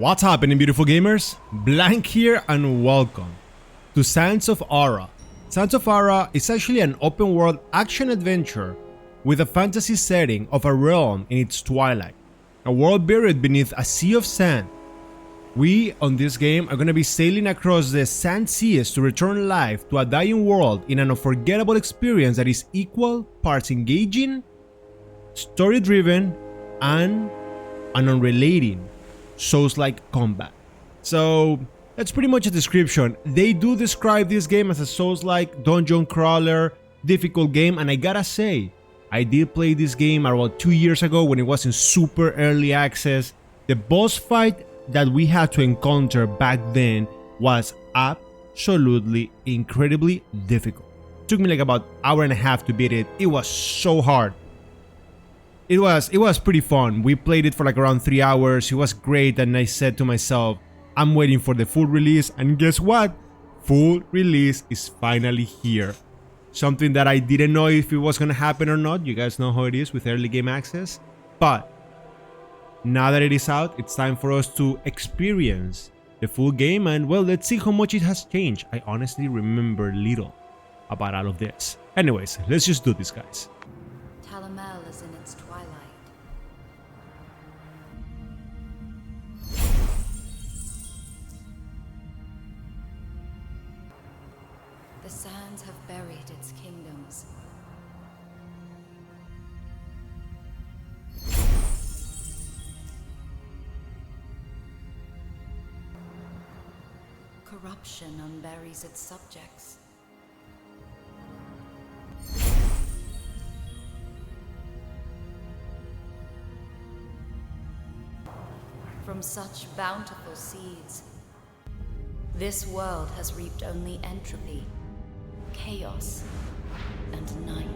What's happening, beautiful gamers? Blank here and welcome to Sands of Aura. Sands of Aura is actually an open world action adventure with a fantasy setting of a realm in its twilight, a world buried beneath a sea of sand. We, on this game, are going to be sailing across the sandseas to return life to a dying world in an unforgettable experience that is equal parts engaging, story-driven, and an unrelenting Souls-like combat. So that's pretty much a description. They do describe this game as a Souls-like dungeon crawler, difficult game, and I gotta say, I did play this game around 2 years ago when it was in super early access. The boss fight that we had to encounter back then was absolutely incredibly difficult. It took me like about an hour and a half to beat it. It was so hard. It was pretty fun. We played it for like around 3 hours. It was great, and I said to myself, I'm waiting for the full release, and guess what? Full release is finally here. Something that I didn't know if it was gonna happen or not. You guys know how it is with early game access. But now that it is out, it's time for us to experience the full game, and well, let's see how much it has changed. I honestly remember little about all of this. Anyways, let's just do this, guys. Talamhel is in its twilight. The sands have buried its kingdoms. Corruption unburies its subjects. From such bountiful seeds, this world has reaped only entropy, chaos, and night.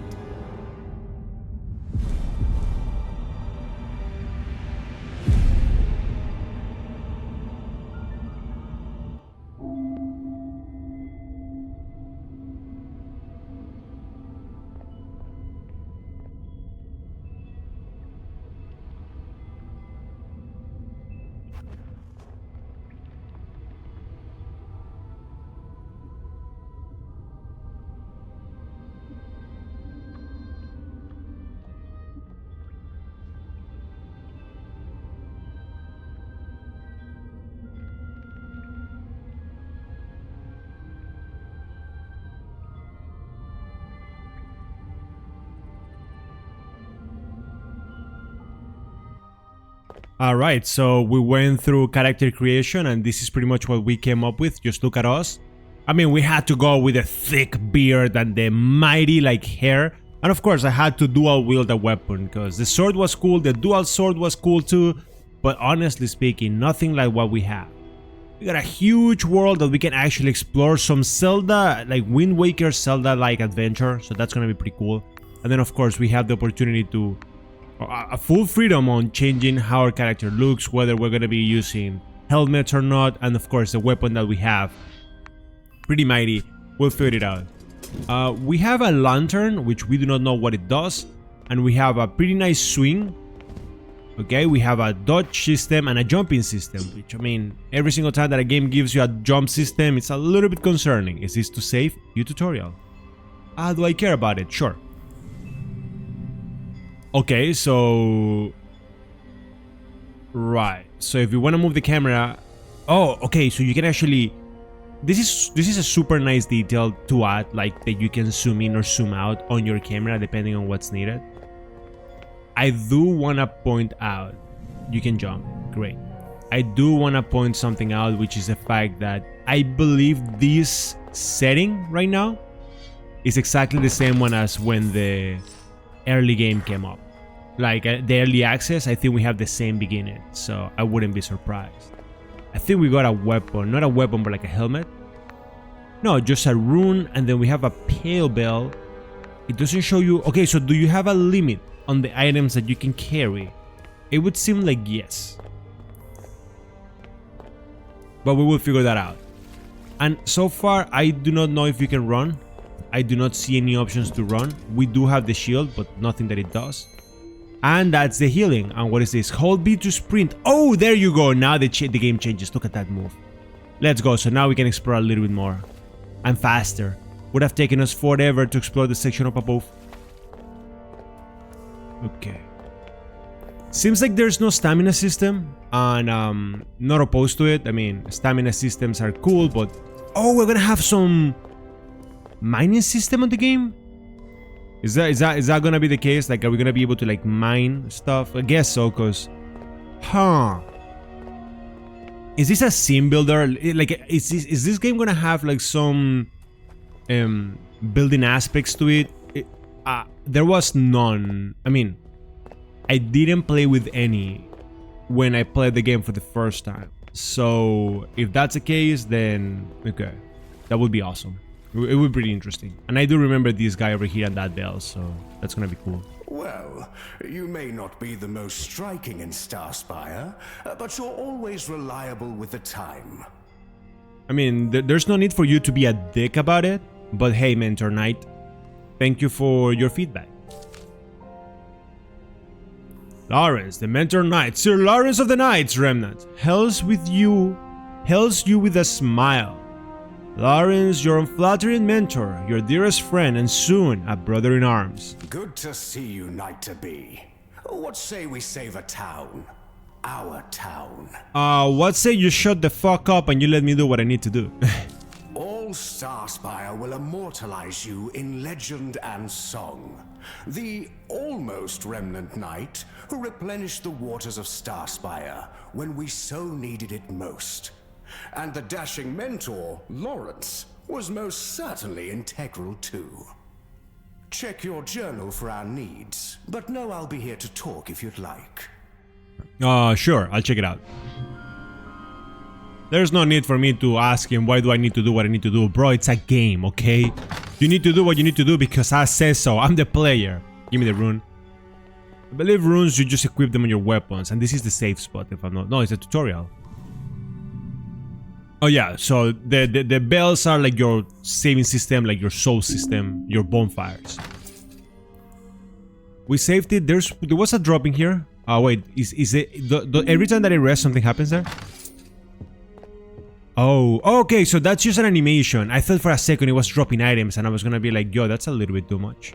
Alright, so we went through character creation, and this is pretty much what we came up with. Just look at us. I mean, we had to go with a thick beard and the mighty like hair, and of course I had to dual wield a weapon because the sword was cool, the dual sword was cool too, but honestly speaking, nothing like what we have. We got a huge world that we can actually explore, some Zelda, like Wind Waker Zelda like adventure, so that's gonna be pretty cool. And then of course we have the opportunity to a full freedom on changing how our character looks, whether we're going to be using helmets or not, and of course the weapon that we have, pretty mighty. We'll figure it out. We have a lantern, which we do not know what it does, and we have a pretty nice swing. Okay, we have a dodge system and a jumping system, which, I mean, every single time that a game gives you a jump system, it's a little bit concerning. Is this to save? View tutorial. Do I care about it? Sure. Okay, so right. So if you want to move the camera, oh, okay. So you can actually, this is a super nice detail to add, like that you can zoom in or zoom out on your camera depending on what's needed. I do want to point out, you can jump, great. I do want to point something out, which is the fact that I believe this setting right now is exactly the same one as when the early game came up. Like the early access, I think we have the same beginning, so I wouldn't be surprised. I think we got a weapon, not a weapon but like a helmet. No, just a rune, and then we have a pale bell. It doesn't show you. Okay, so do you have a limit on the items that you can carry? It would seem like yes, but we will figure that out. And so far I do not know if you can run. I do not see any options to run. We do have the shield, but nothing that it does. And that's the healing. And what is this? Hold B to sprint. Oh, there you go. Now the game changes. Look at that move. Let's go. So now we can explore a little bit more. And faster. Would have taken us forever to explore the section up above. Okay. Seems like there's no stamina system. And not opposed to it. I mean, stamina systems are cool, but... Oh, we're gonna have some... mining system on the game? Is that gonna be the case? Like, are we gonna be able to like mine stuff? I guess so, cause, is this a sim builder? Like, is this game gonna have like some building aspects to it? There was none. I mean, I didn't play with any when I played the game for the first time. So if that's the case, then okay, that would be awesome. It would be pretty interesting. And I do remember this guy over here and that bell, so that's gonna be cool. Well, you may not be the most striking in Starspire, but you're always reliable with the time. I mean, there's no need for you to be a dick about it, but hey, Mentor Knight, thank you for your feedback. Lawrence, the Mentor Knight, Sir Lawrence of the Knights Remnant, hails you with a smile. Lawrence, your unflattering mentor, your dearest friend, and soon a brother in arms. Good to see you, Knight-to-be. What say we save a town? Our town. What say you shut the fuck up and you let me do what I need to do? All Starspire will immortalize you in legend and song. The almost remnant knight who replenished the waters of Starspire when we so needed it most. And the dashing mentor, Lawrence, was most certainly integral too. Check your journal for our needs, but know I'll be here to talk if you'd like. Sure, I'll check it out. There's no need for me to ask him why do I need to do what I need to do. Bro, it's a game, okay? You need to do what you need to do because I say so. I'm the player. Give me the rune. I believe runes, you just equip them on your weapons. And this is the safe spot if I'm not... No, it's a tutorial. Oh yeah, so the bells are like your saving system, like your soul system, your bonfires. We saved it. There was a drop in here. Oh wait, is it every time that I rest something happens there? Oh, okay, so that's just an animation. I thought for a second it was dropping items and I was gonna be like, yo, that's a little bit too much.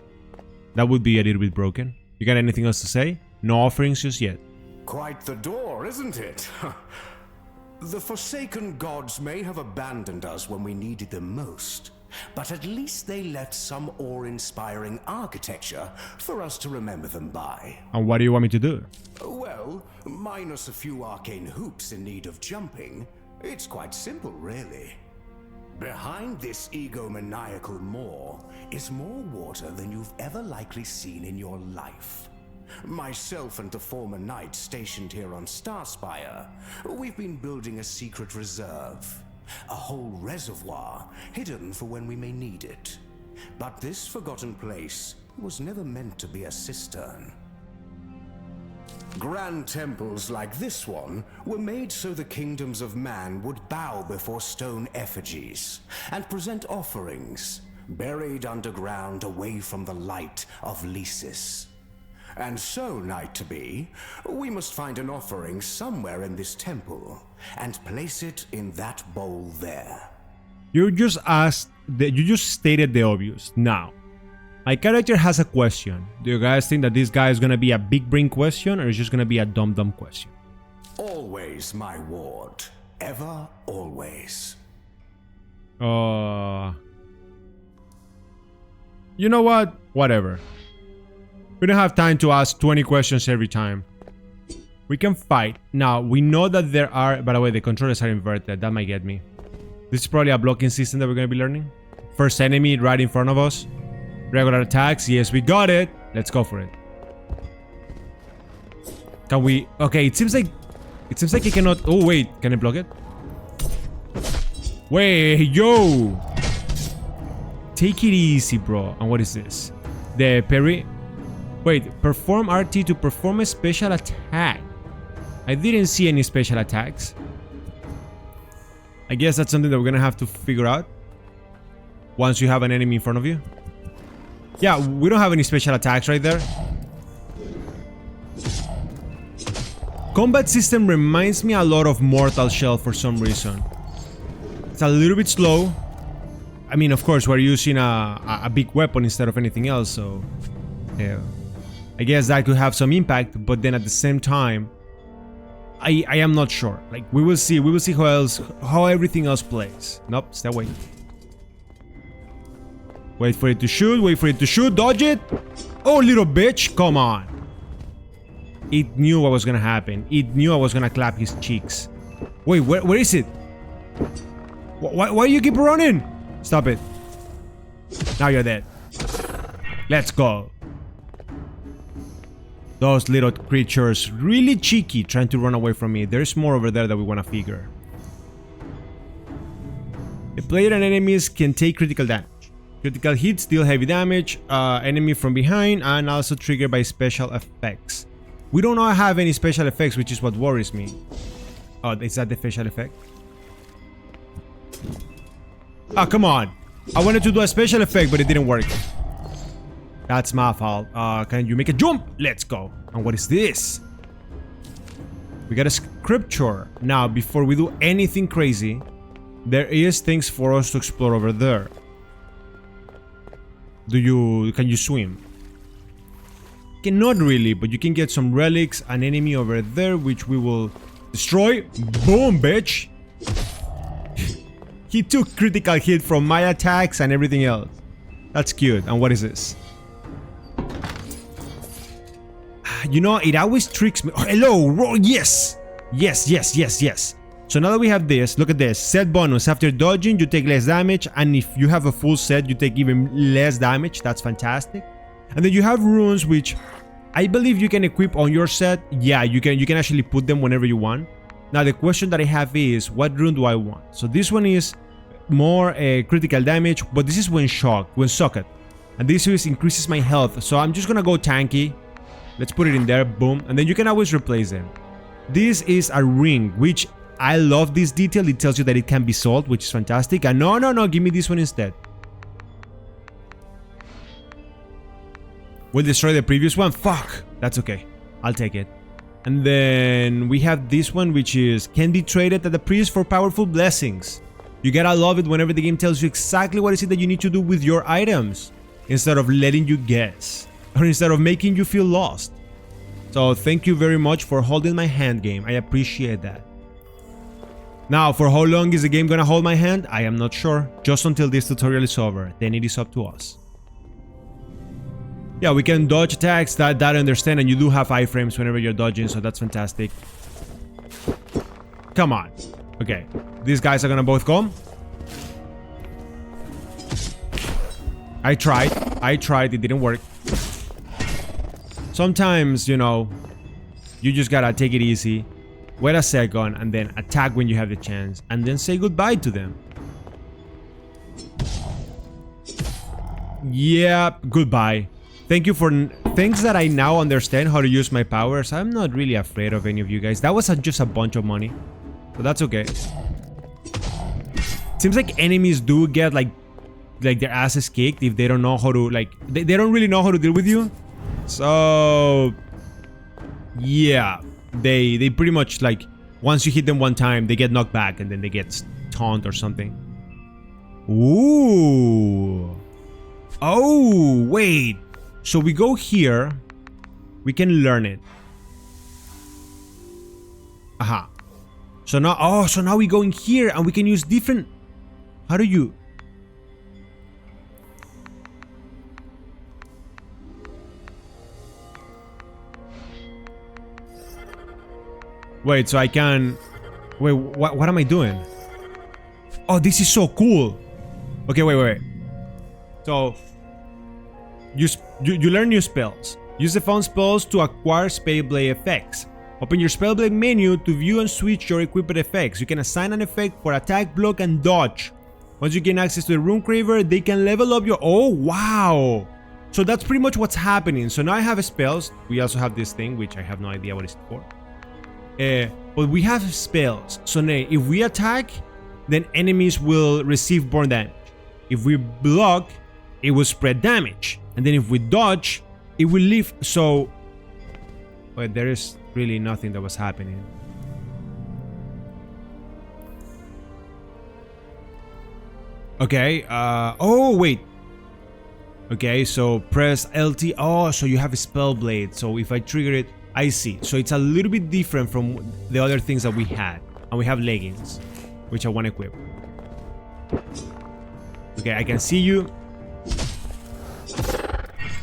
That would be a little bit broken. You got anything else to say? No offerings just yet. Quite the door, isn't it? The Forsaken Gods may have abandoned us when we needed them most, but at least they left some awe-inspiring architecture for us to remember them by. And what do you want me to do? Well, minus a few arcane hoops in need of jumping, it's quite simple, really. Behind this egomaniacal maw is more water than you've ever likely seen in your life. Myself and the former knight stationed here on Starspire, we've been building a secret reserve. A whole reservoir hidden for when we may need it. But this forgotten place was never meant to be a cistern. Grand temples like this one were made so the kingdoms of man would bow before stone effigies and present offerings, buried underground away from the light of Lysis. And so, Knight-to-be, we must find an offering somewhere in this temple and place it in that bowl there. You just stated the obvious. Now, my character has a question. Do you guys think that this guy is gonna be a big brain question or is just gonna be a dumb question? Always, my ward. Ever, always. You know what? Whatever. We don't have time to ask 20 questions every time. We can fight. Now, we know that there are... By the way, the controllers are inverted. That might get me. This is probably a blocking system that we're going to be learning. First enemy right in front of us. Regular attacks. Yes, we got it. Let's go for it. Can we... Okay, it seems like he cannot... Oh, wait. Can I block it? Wait, yo! Take it easy, bro. And what is this? The parry... Wait, perform RT to perform a special attack. I didn't see any special attacks. I guess that's something that we're gonna have to figure out once you have an enemy in front of you. Yeah, we don't have any special attacks right there. Combat system reminds me a lot of Mortal Shell for some reason. It's a little bit slow. I mean, of course, we're using a big weapon instead of anything else, so yeah. I guess that could have some impact, but then at the same time, I am not sure. Like, we will see how everything else plays. Nope, stay away. Wait for it to shoot, dodge it! Oh, little bitch, come on! It knew what was gonna happen. It knew I was gonna clap his cheeks. Wait, where is it? Why do you keep running? Stop it. Now you're dead. Let's go. Those little creatures, really cheeky, trying to run away from me. There's more over there that we want to figure. The player and enemies can take critical damage. Critical hits deal heavy damage, enemy from behind, and also triggered by special effects. We don't have any special effects, which is what worries me. Oh, is that the special effect? Ah, come on. I wanted to do a special effect, but it didn't work. That's my fault. Can you make a jump? Let's go. And what is this? We got a scripture. Now, before we do anything crazy, there is things for us to explore over there. Can you swim? Cannot really, but you can get some relics, an enemy over there, which we will destroy. Boom, bitch. He took critical hit from my attacks and everything else. That's cute. And what is this? You know, it always tricks me. Oh, hello, roll. Yes. Yes. So now that we have this, look at this. Set bonus. After dodging, you take less damage. And if you have a full set, you take even less damage. That's fantastic. And then you have runes, which I believe you can equip on your set. Yeah, you can actually put them whenever you want. Now the question that I have is, what rune do I want? So this one is more critical damage, but this is when socket. And this is increases my health. So I'm just gonna go tanky. Let's put it in there, boom. And then you can always replace them. This is a ring, which I love this detail. It tells you that it can be sold, which is fantastic. And no, give me this one instead. We'll destroy the previous one. Fuck, that's okay. I'll take it. And then we have this one, which is can be traded at the priest for powerful blessings. You gotta love it whenever the game tells you exactly what is it that you need to do with your items, instead of letting you guess, or instead of making you feel lost. So thank you very much for holding my hand, game. I appreciate that. Now, for how long is the game gonna hold my hand? I am not sure. Just until this tutorial is over. Then it is up to us. Yeah, we can dodge attacks, that I understand, and you do have iframes whenever you're dodging, so that's fantastic. Come on. Okay, these guys are gonna both come. I tried, it didn't work. Sometimes, you know, you just gotta take it easy, wait a second, and then attack when you have the chance, and then say goodbye to them. Yeah, goodbye. Thank you for things that I now understand how to use my powers. I'm not really afraid of any of you guys. That was just a bunch of money, but that's okay. Seems like enemies do get like their asses kicked if they don't know how to they don't really know how to deal with you. So yeah, they pretty much like once you hit them one time, they get knocked back and then they get taunted or something. Ooh. Oh, wait. So we go here, we can learn it. Aha. So now, so now we go in here and we can use different. How do you? Wait, so I can. Wait, what am I doing? Oh, this is so cool. Okay, wait. So you learn new spells. Use the found spells to acquire Spellblade effects. Open your Spellblade menu to view and switch your equipped effects. You can assign an effect for attack, block, and dodge. Once you gain access to the Rune Craver, they can level up your... Oh, wow! So that's pretty much what's happening. So now I have spells. We also have this thing, which I have no idea what it's for. But we have spells. So now, if we attack, then enemies will receive burn damage. If we block, it will spread damage. And then if we dodge, it will leave. So... Wait, there is... really nothing that was happening. Okay, oh wait. Okay, so press LT. Oh, so you have a Spellblade. So if I trigger it, I see. So it's a little bit different from the other things that we had. And we have leggings, which I want to equip. Okay, I can see you.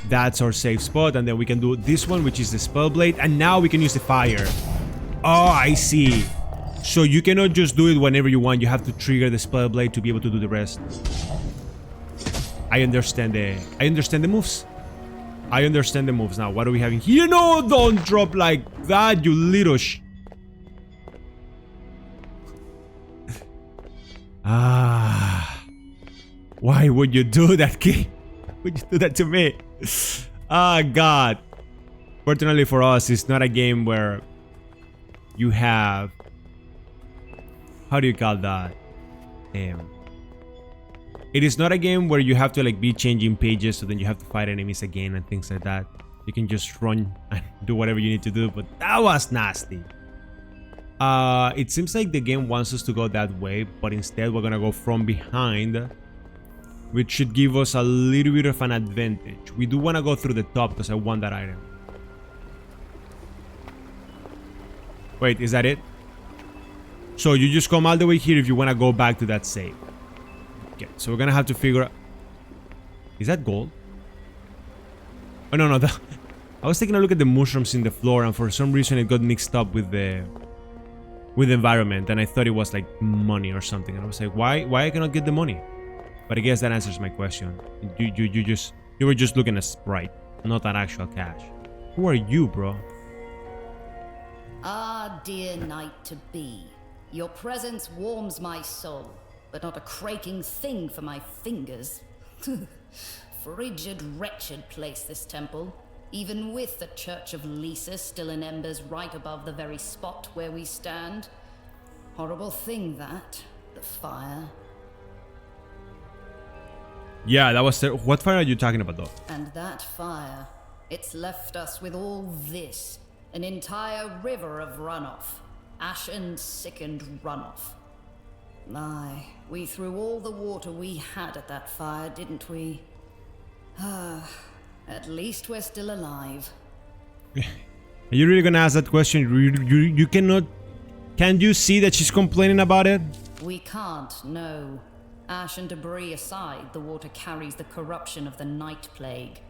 That's our safe spot. And then we can do this one, which is the Spellblade. And now we can use the fire. Oh, I see. So you cannot just do it whenever you want. You have to trigger the Spellblade to be able to do the rest. I understand the moves. I understand the moves. Now, what are we having here? No, don't drop like that, you little Why would you do that, kid? Would you do that to me? Ah, God. Fortunately for us, it's not a game where you have... How do you call that? It is not a game where you have to like be changing pages, so then you have to fight enemies again and things like that. You can just run and do whatever you need to do, but that was nasty. It seems like the game wants us to go that way, but instead we're gonna go from behind, which should give us a little bit of an advantage. We do want to go through the top because I want that item. Wait, is that it? So you just come all the way here if you want to go back to that save. Okay, so we're gonna have to figure out... Is that gold? Oh, no, no. I was taking a look at the mushrooms in the floor, and for some reason it got mixed up with the environment, and I thought it was like money or something. And I was like, why I cannot get the money? But I guess that answers my question. You were just looking at Sprite, not at actual cash. Who are you, bro? Ah, dear night to be. Your presence warms my soul, but not a cracking thing for my fingers. Frigid, wretched place, this temple. Even with the Church of Lysa still in embers right above the very spot where we stand. Horrible thing, that. The fire. Yeah, that was... What fire are you talking about, though? And that fire. It's left us with all this. An entire river of runoff. Ashen, sickened runoff. Aye, we threw all the water we had at that fire, didn't we? At least we're still alive. Are you really gonna ask that question? You cannot... Can't you see that she's complaining about it? We can't, no. Ash and debris aside, the water carries the corruption of the night plague.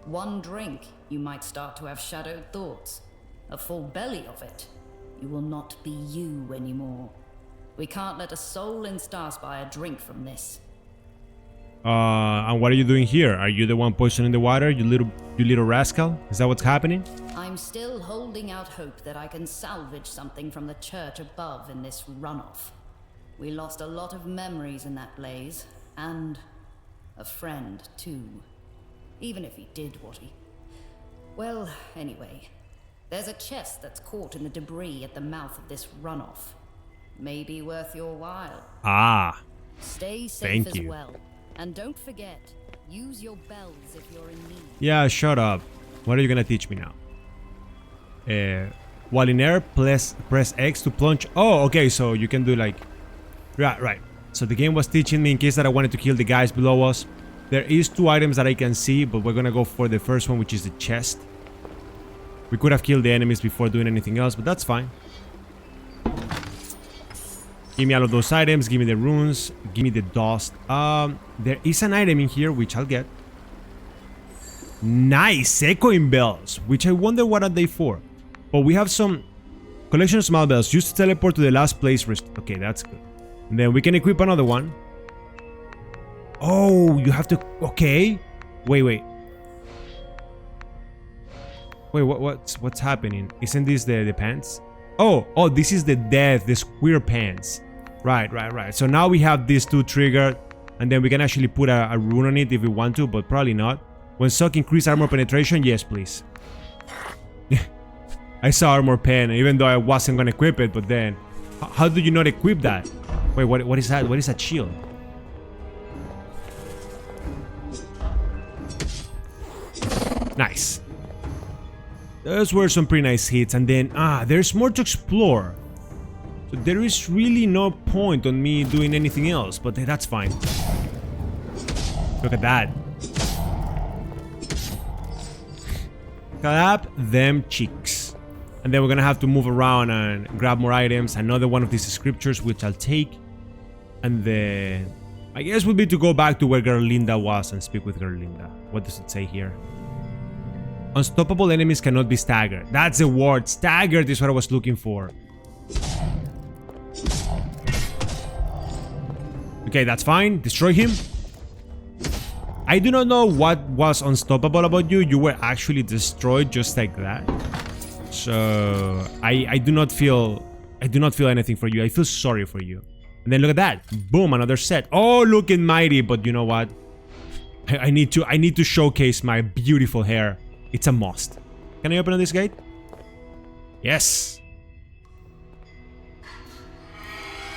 One drink, you might start to have shadowed thoughts. A full belly of it. You will not be you anymore. We can't let a soul in Starspire drink from this. And what are you doing here? Are you the one poisoning the water, you little rascal? Is that what's happening? I'm still holding out hope that I can salvage something from the church above in this runoff. We lost a lot of memories in that blaze, and a friend too. Even if he did what he... Well, anyway, there's a chest that's caught in the debris at the mouth of this runoff. Maybe worth your while. Ah. Stay safe Thank as you. well. And don't forget, use your bells if you're in need. Yeah, shut up. What are you gonna teach me now? While in air, press X to plunge. Oh, okay, so you can do like... Right. So the game was teaching me in case that I wanted to kill the guys below us. There is 2 items that I can see, but we're gonna go for the first one, which is the chest. We could have killed the enemies before doing anything else, but that's fine. Give me all of those items, give me the runes, give me the dust. There is an item in here, which I'll get. Nice! Echoing bells, which I wonder what are they for. But we have some collection of small bells used to teleport to the last place. Okay, that's good. And then we can equip another one. Oh, you have to... Okay. Wait, what's happening? Isn't this the pants? Oh, this is the death, the square pants. Right. So now we have these 2 triggered, and then we can actually put a rune on it if we want to, but probably not. When suck increase armor penetration, yes please. I saw armor pen, even though I wasn't gonna equip it, but then... How do you not equip that? Wait, what is that? What is that shield? Nice. Those were some pretty nice hits, and then, there's more to explore. So there is really no point on me doing anything else, but that's fine. Look at that. Clap them cheeks. And then we're gonna have to move around and grab more items. Another one of these scriptures, which I'll take. And then I guess we'll be to go back to where Galina was and speak with Galina. What does it say here? Unstoppable enemies cannot be staggered. That's the word. Staggered is what I was looking for. Okay, that's fine. Destroy him. I do not know what was unstoppable about you. You were actually destroyed just like that. So I do not feel anything for you. I feel sorry for you. And then look at that. Boom, another set. Oh, looking mighty, but you know what? I need to showcase my beautiful hair. It's a must. Can I open this gate? Yes.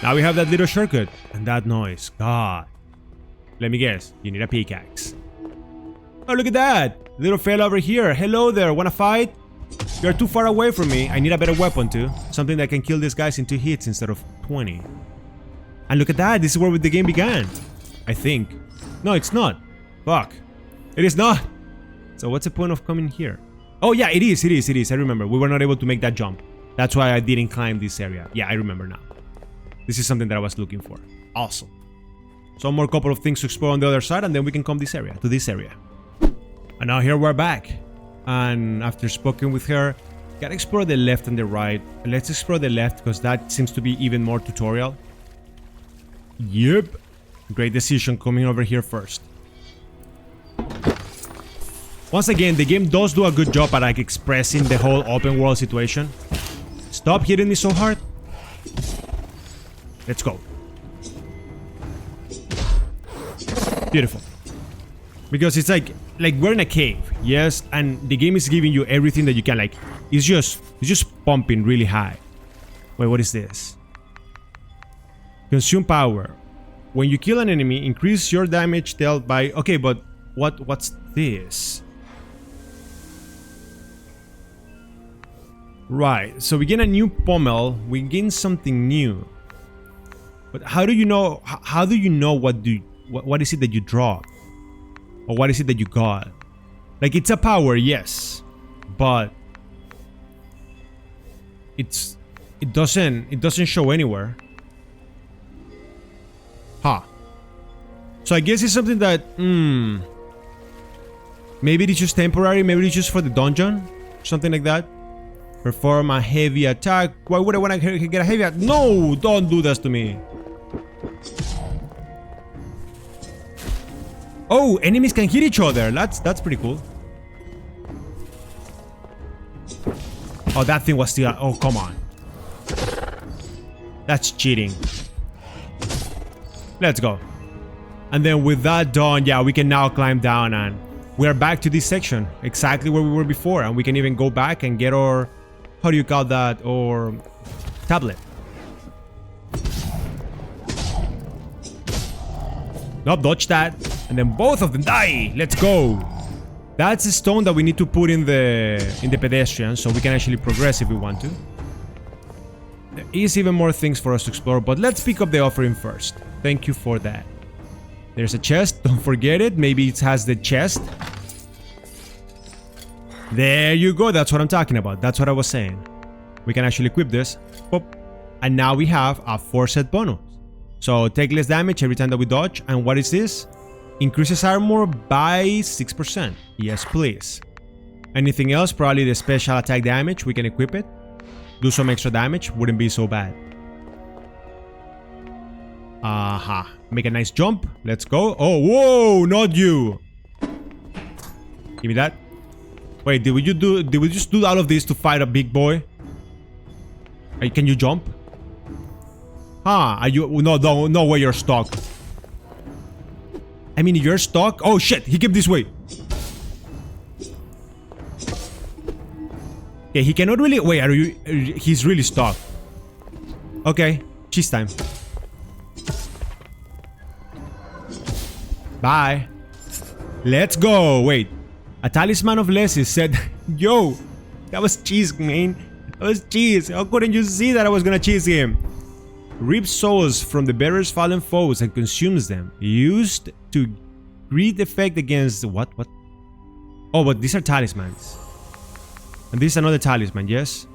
Now we have that little shortcut. And that noise. God. Let me guess. You need a pickaxe. Oh, look at that. Little fella over here. Hello there. Wanna fight? You're too far away from me. I need a better weapon too. Something that can kill these guys in 2 hits instead of 20. And look at that. This is where the game began. I think. No, it's not. Fuck. It is not. So what's the point of coming here? Oh yeah, it is. I remember. We were not able to make that jump. That's why I didn't climb this area. Yeah, I remember now. This is something that I was looking for. Awesome. So more couple of things to explore on the other side, and then we can come to this area. And now here we're back. And after speaking with her, gotta explore the left and the right. Let's explore the left because that seems to be even more tutorial. Yep. Great decision coming over here first. Once again, the game does do a good job at like expressing the whole open world situation. Stop hitting me so hard. Let's go. Beautiful. Because it's like we're in a cave, yes, and the game is giving you everything that you can. Like it's just pumping really high. Wait, what is this? Consume power. When you kill an enemy, increase your damage dealt by. Okay, but what's this? Right. So we gain a new pommel. We gain something new. But how do you know? How do you know what is it that you draw? Or what is it that you got? Like it's a power, yes, but it doesn't show anywhere. Huh. So I guess it's something that maybe it's just temporary, maybe it's just for the dungeon, something like that. Perform a heavy attack. Why would I want to get a heavy attack? No, don't do this to me. Oh, enemies can hit each other. That's pretty cool. Oh, that thing was still. Oh, come on. That's cheating. Let's go. And then with that done, yeah, we can now climb down and we are back to this section. Exactly where we were before. And we can even go back and get our, how do you call that? Or tablet. Nope, dodge that. And then both of them die. Let's go. That's a stone that we need to put in the pedestrian so we can actually progress if we want to. There is even more things for us to explore, but let's pick up the offering first. Thank you for that. There's a chest. Don't forget it. Maybe it has the chest. There you go. That's what I'm talking about. That's what I was saying. We can actually equip this. Boop. And now we have a 4-set bonus. So take less damage every time that we dodge. And what is this? Increases armor by 6%. Yes, please. Anything else? Probably the special attack damage. We can equip it. Do some extra damage. Wouldn't be so bad. Aha. Make a nice jump. Let's go. Oh, whoa! Not you! Give me that. Wait, did we just do all of this to fight a big boy? Hey, can you jump? Huh, are you... No way you're stuck. I mean, you're stuck? Oh shit, he came this way. Okay, he cannot really... Wait, are you... He's really stuck. Okay, cheese time. Bye. Let's go. Wait. A talisman of Lesses said... Yo, That was cheese, man. That was cheese. How couldn't you see that I was gonna cheese him? Reaps souls from the bearer's fallen foes and consumes them. Used to great effect against what? Oh, but these are talismans. And this is another talisman, yes?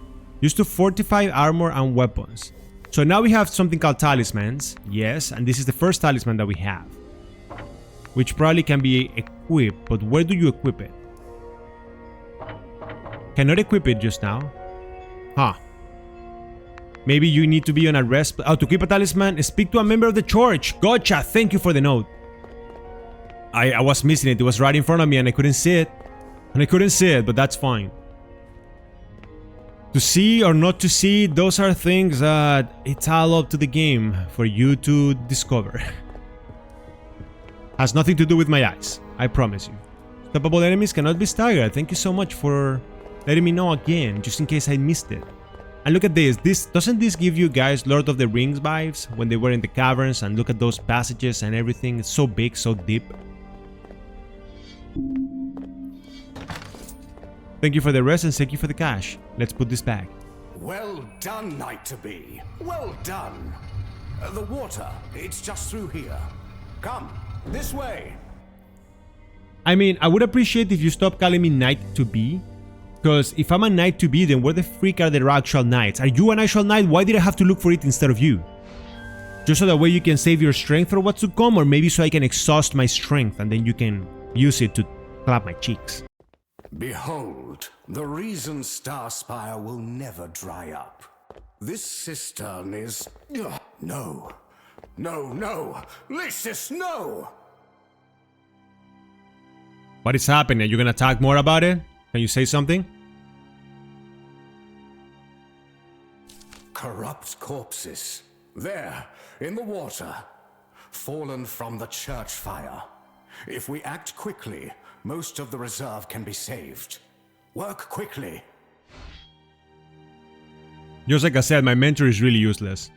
Used to fortify armor and weapons. So now we have something called talismans, yes, and this is the first talisman that we have. Which probably can be equipped, but where do you equip it? Cannot equip it just now. Huh. Maybe you need to be on a rest. Oh, to equip a talisman, speak to a member of the church. Gotcha, thank you for the note. I was missing it. It was right in front of me and I couldn't see it. But that's fine. To see or not to see, those are things that it's all up to the game for you to discover. Has nothing to do with my eyes, I promise you. Stoppable enemies cannot be staggered. Thank you so much for letting me know again, just in case I missed it. And look at this. Doesn't this give you guys Lord of the Rings vibes when they were in the caverns? And look at those passages and everything. It's so big, so deep. Thank you for the rest and thank you for the cash. Let's put this back. Well done, Knight-to-be. Well done. The water, it's just through here. Come, this way. I mean, I would appreciate if you stop calling me Knight-to-be. Because if I'm a Knight-to-be, then where the freak are the actual knights? Are you an actual knight? Why did I have to look for it instead of you? Just so that way you can save your strength for what's to come, or maybe so I can exhaust my strength and then you can use it to clap my cheeks. Behold, the reason Star Spire will never dry up. This cistern is... No. Lysis, no! What is happening? Are you gonna talk more about it? Can you say something? Corrupt corpses. There, in the water. Fallen from the church fire. If we act quickly, most of the reserve can be saved. Work quickly. Just like I said, my mentor is really useless.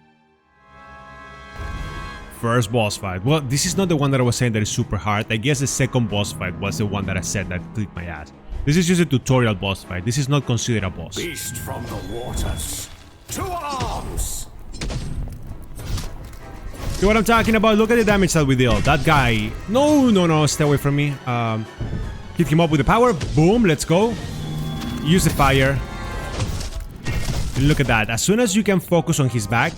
First boss fight. Well, this is not the one that I was saying that is super hard. I guess the second boss fight was the one that I said that clicked my ass. This is just a tutorial boss fight. This is not considered a boss. Beast from the waters. To arms! See what I'm talking about? Look at the damage that we deal. That guy... No, stay away from me. Hit him up with the power. Boom, let's go. Use the fire. And look at that. As soon as you can focus on his back,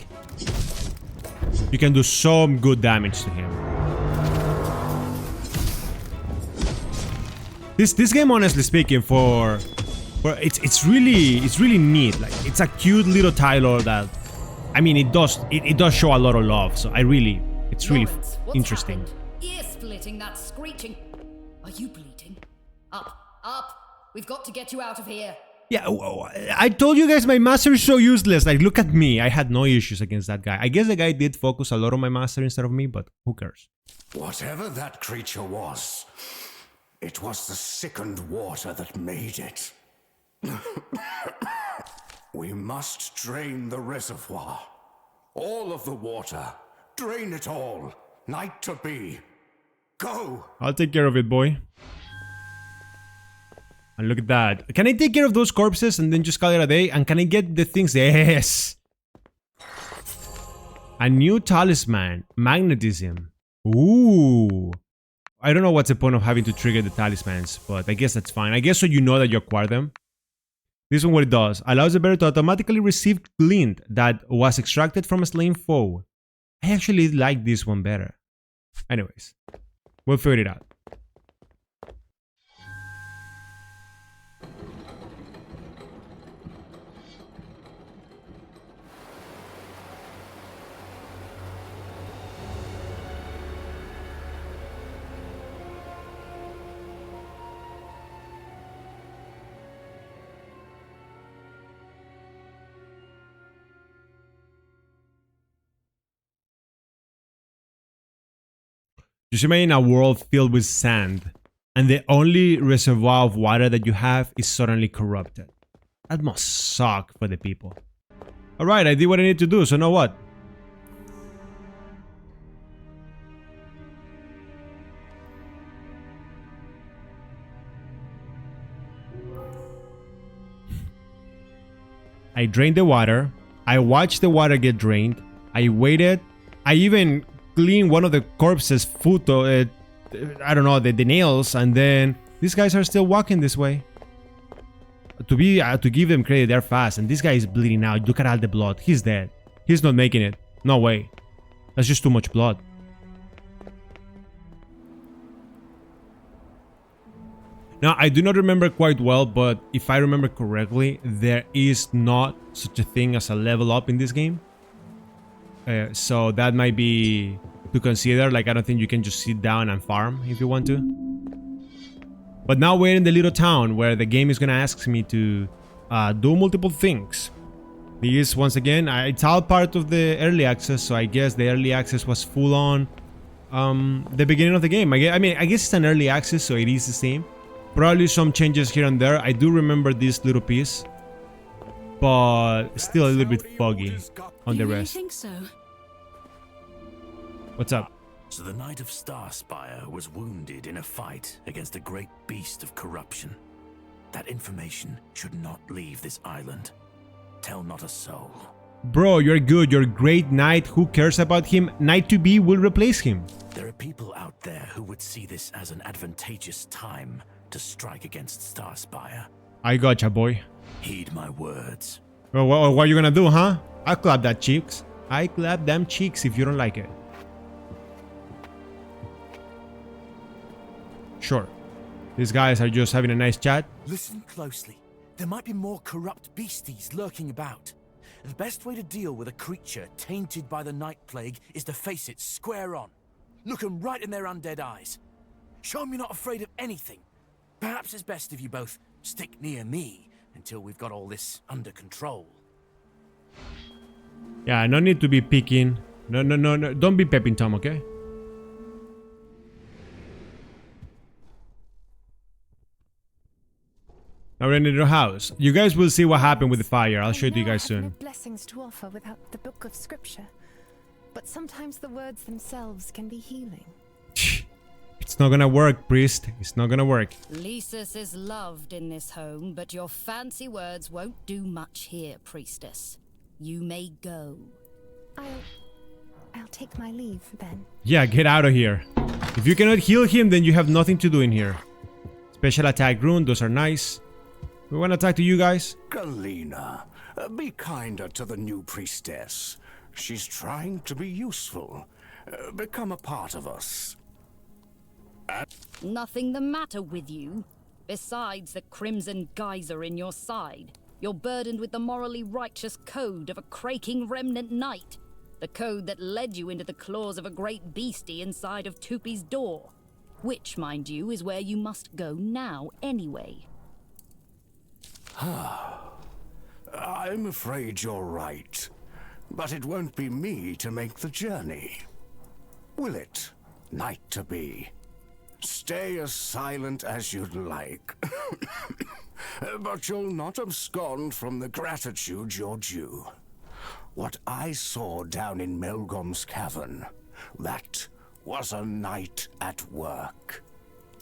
you can do some good damage to him. This game, honestly speaking, it's really neat. Like, it's a cute little title that... I mean, it does show a lot of love, so it's really Lawrence, what's interesting. happened? Ear splitting, that screeching. Are you bleeding? Up. We've got to get you out of here. Yeah, I told you guys my master is so useless. Like, look at me. I had no issues against that guy. I guess the guy did focus a lot on my master instead of me, but who cares? Whatever that creature was, it was the sickened water that made it. We must drain the reservoir. All of the water. Drain it all. Knight-to-be. Go! I'll take care of it, boy. And look at that. Can I take care of those corpses and then just call it a day? And can I get the things? Yes! A new talisman. Magnetism. Ooh. I don't know what's the point of having to trigger the talismans, but I guess that's fine. I guess so you know that you acquire them. This one, what it does, allows the bearer to automatically receive glint that was extracted from a slain foe. I actually like this one better. Anyways, we'll figure it out. Just imagine a world filled with sand, and the only reservoir of water that you have is suddenly corrupted. That must suck for the people. Alright, I did what I need to do, so now what? I drained the water. I watched the water get drained. I waited. I even cleaned one of the corpse's foot, I don't know, the nails, and then these guys are still walking this way. To give them credit, they're fast, and this guy is bleeding out. Look at all the blood. He's dead. He's not making it. No way. That's just too much blood. Now, I do not remember quite well, but if I remember correctly, there is not such a thing as a level up in this game. So that might be to consider. Like, I don't think you can just sit down and farm if you want to. But now we're in the little town where the game is gonna ask me to do multiple things. This, once again, it's all part of the early access, so I guess the early access was full on the beginning of the game. I guess it's an early access, so it is the same. Probably some changes here and there. I do remember this little piece, but still a little bit foggy on the rest. You think so? What's up? So the Knight of Starspire was wounded in a fight against a great beast of corruption. That information should not leave this island. Tell not a soul. Bro, you're good. You're a great knight. Who cares about him? Knight to be will replace him. There are people out there who would see this as an advantageous time to strike against Starspire. I gotcha, boy. Heed my words. Well, what are you gonna do, huh? I'll clap that cheeks. I clap them cheeks if you don't like it. Sure. These guys are just having a nice chat. Listen closely. There might be more corrupt beasties lurking about. The best way to deal with a creature tainted by the night plague is to face it square on. Look them right in their undead eyes. Show them you're not afraid of anything. Perhaps it's best if you both stick near me until we've got all this under control. Yeah, no need to be picking. No. Don't be pepping Tom, okay? Now we're in the house. You guys will see what happened with the fire. I'll show it to you guys soon. No blessings to offer without the book of scripture, but sometimes the words themselves can be healing. It's not gonna work, priest. It's not gonna work. Lysis is loved in this home, but your fancy words won't do much here, priestess. You may go. I'll take my leave then. Yeah, get out of here. If you cannot heal him, then you have nothing to do in here. Special attack rune, those are nice. We want to talk to you guys. Galina, be kinder to the new priestess. She's trying to be useful. Become a part of us. Nothing the matter with you. Besides the crimson geyser in your side, you're burdened with the morally righteous code of a craking remnant knight. The code that led you into the claws of a great beastie inside of Tupi's door. Which, mind you, is where you must go now anyway. I'm afraid you're right. But it won't be me to make the journey. Will it, Knight-to-be? Stay as silent as you'd like. But you'll not abscond from the gratitude you're due. What I saw down in Melgom's cavern, that was a knight at work.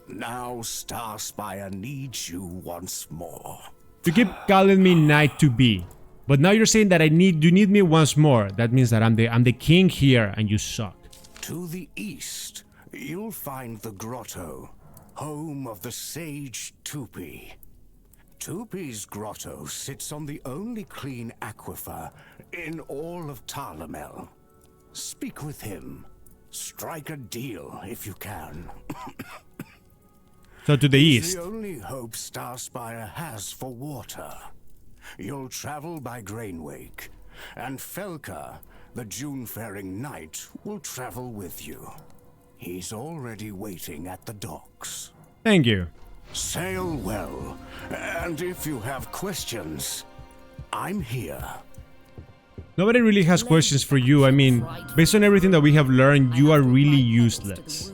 Now Starspire needs you once more. You keep calling me Knight-to-be, but now you're saying that you need me once more. That means that I'm the king here and you suck. To the east, you'll find the grotto, home of the sage Tupi. Tupi's grotto sits on the only clean aquifer in all of Talamhel. Speak with him. Strike a deal if you can. So to the It's east. the only hope Starspire has for water. You'll travel by Grainwake, and Felka, the June-faring knight, will travel with you. He's already waiting at the docks. Thank you. Sail well, and if you have questions, I'm here. Nobody really has questions for you. I mean, based on everything that we have learned, you are really useless.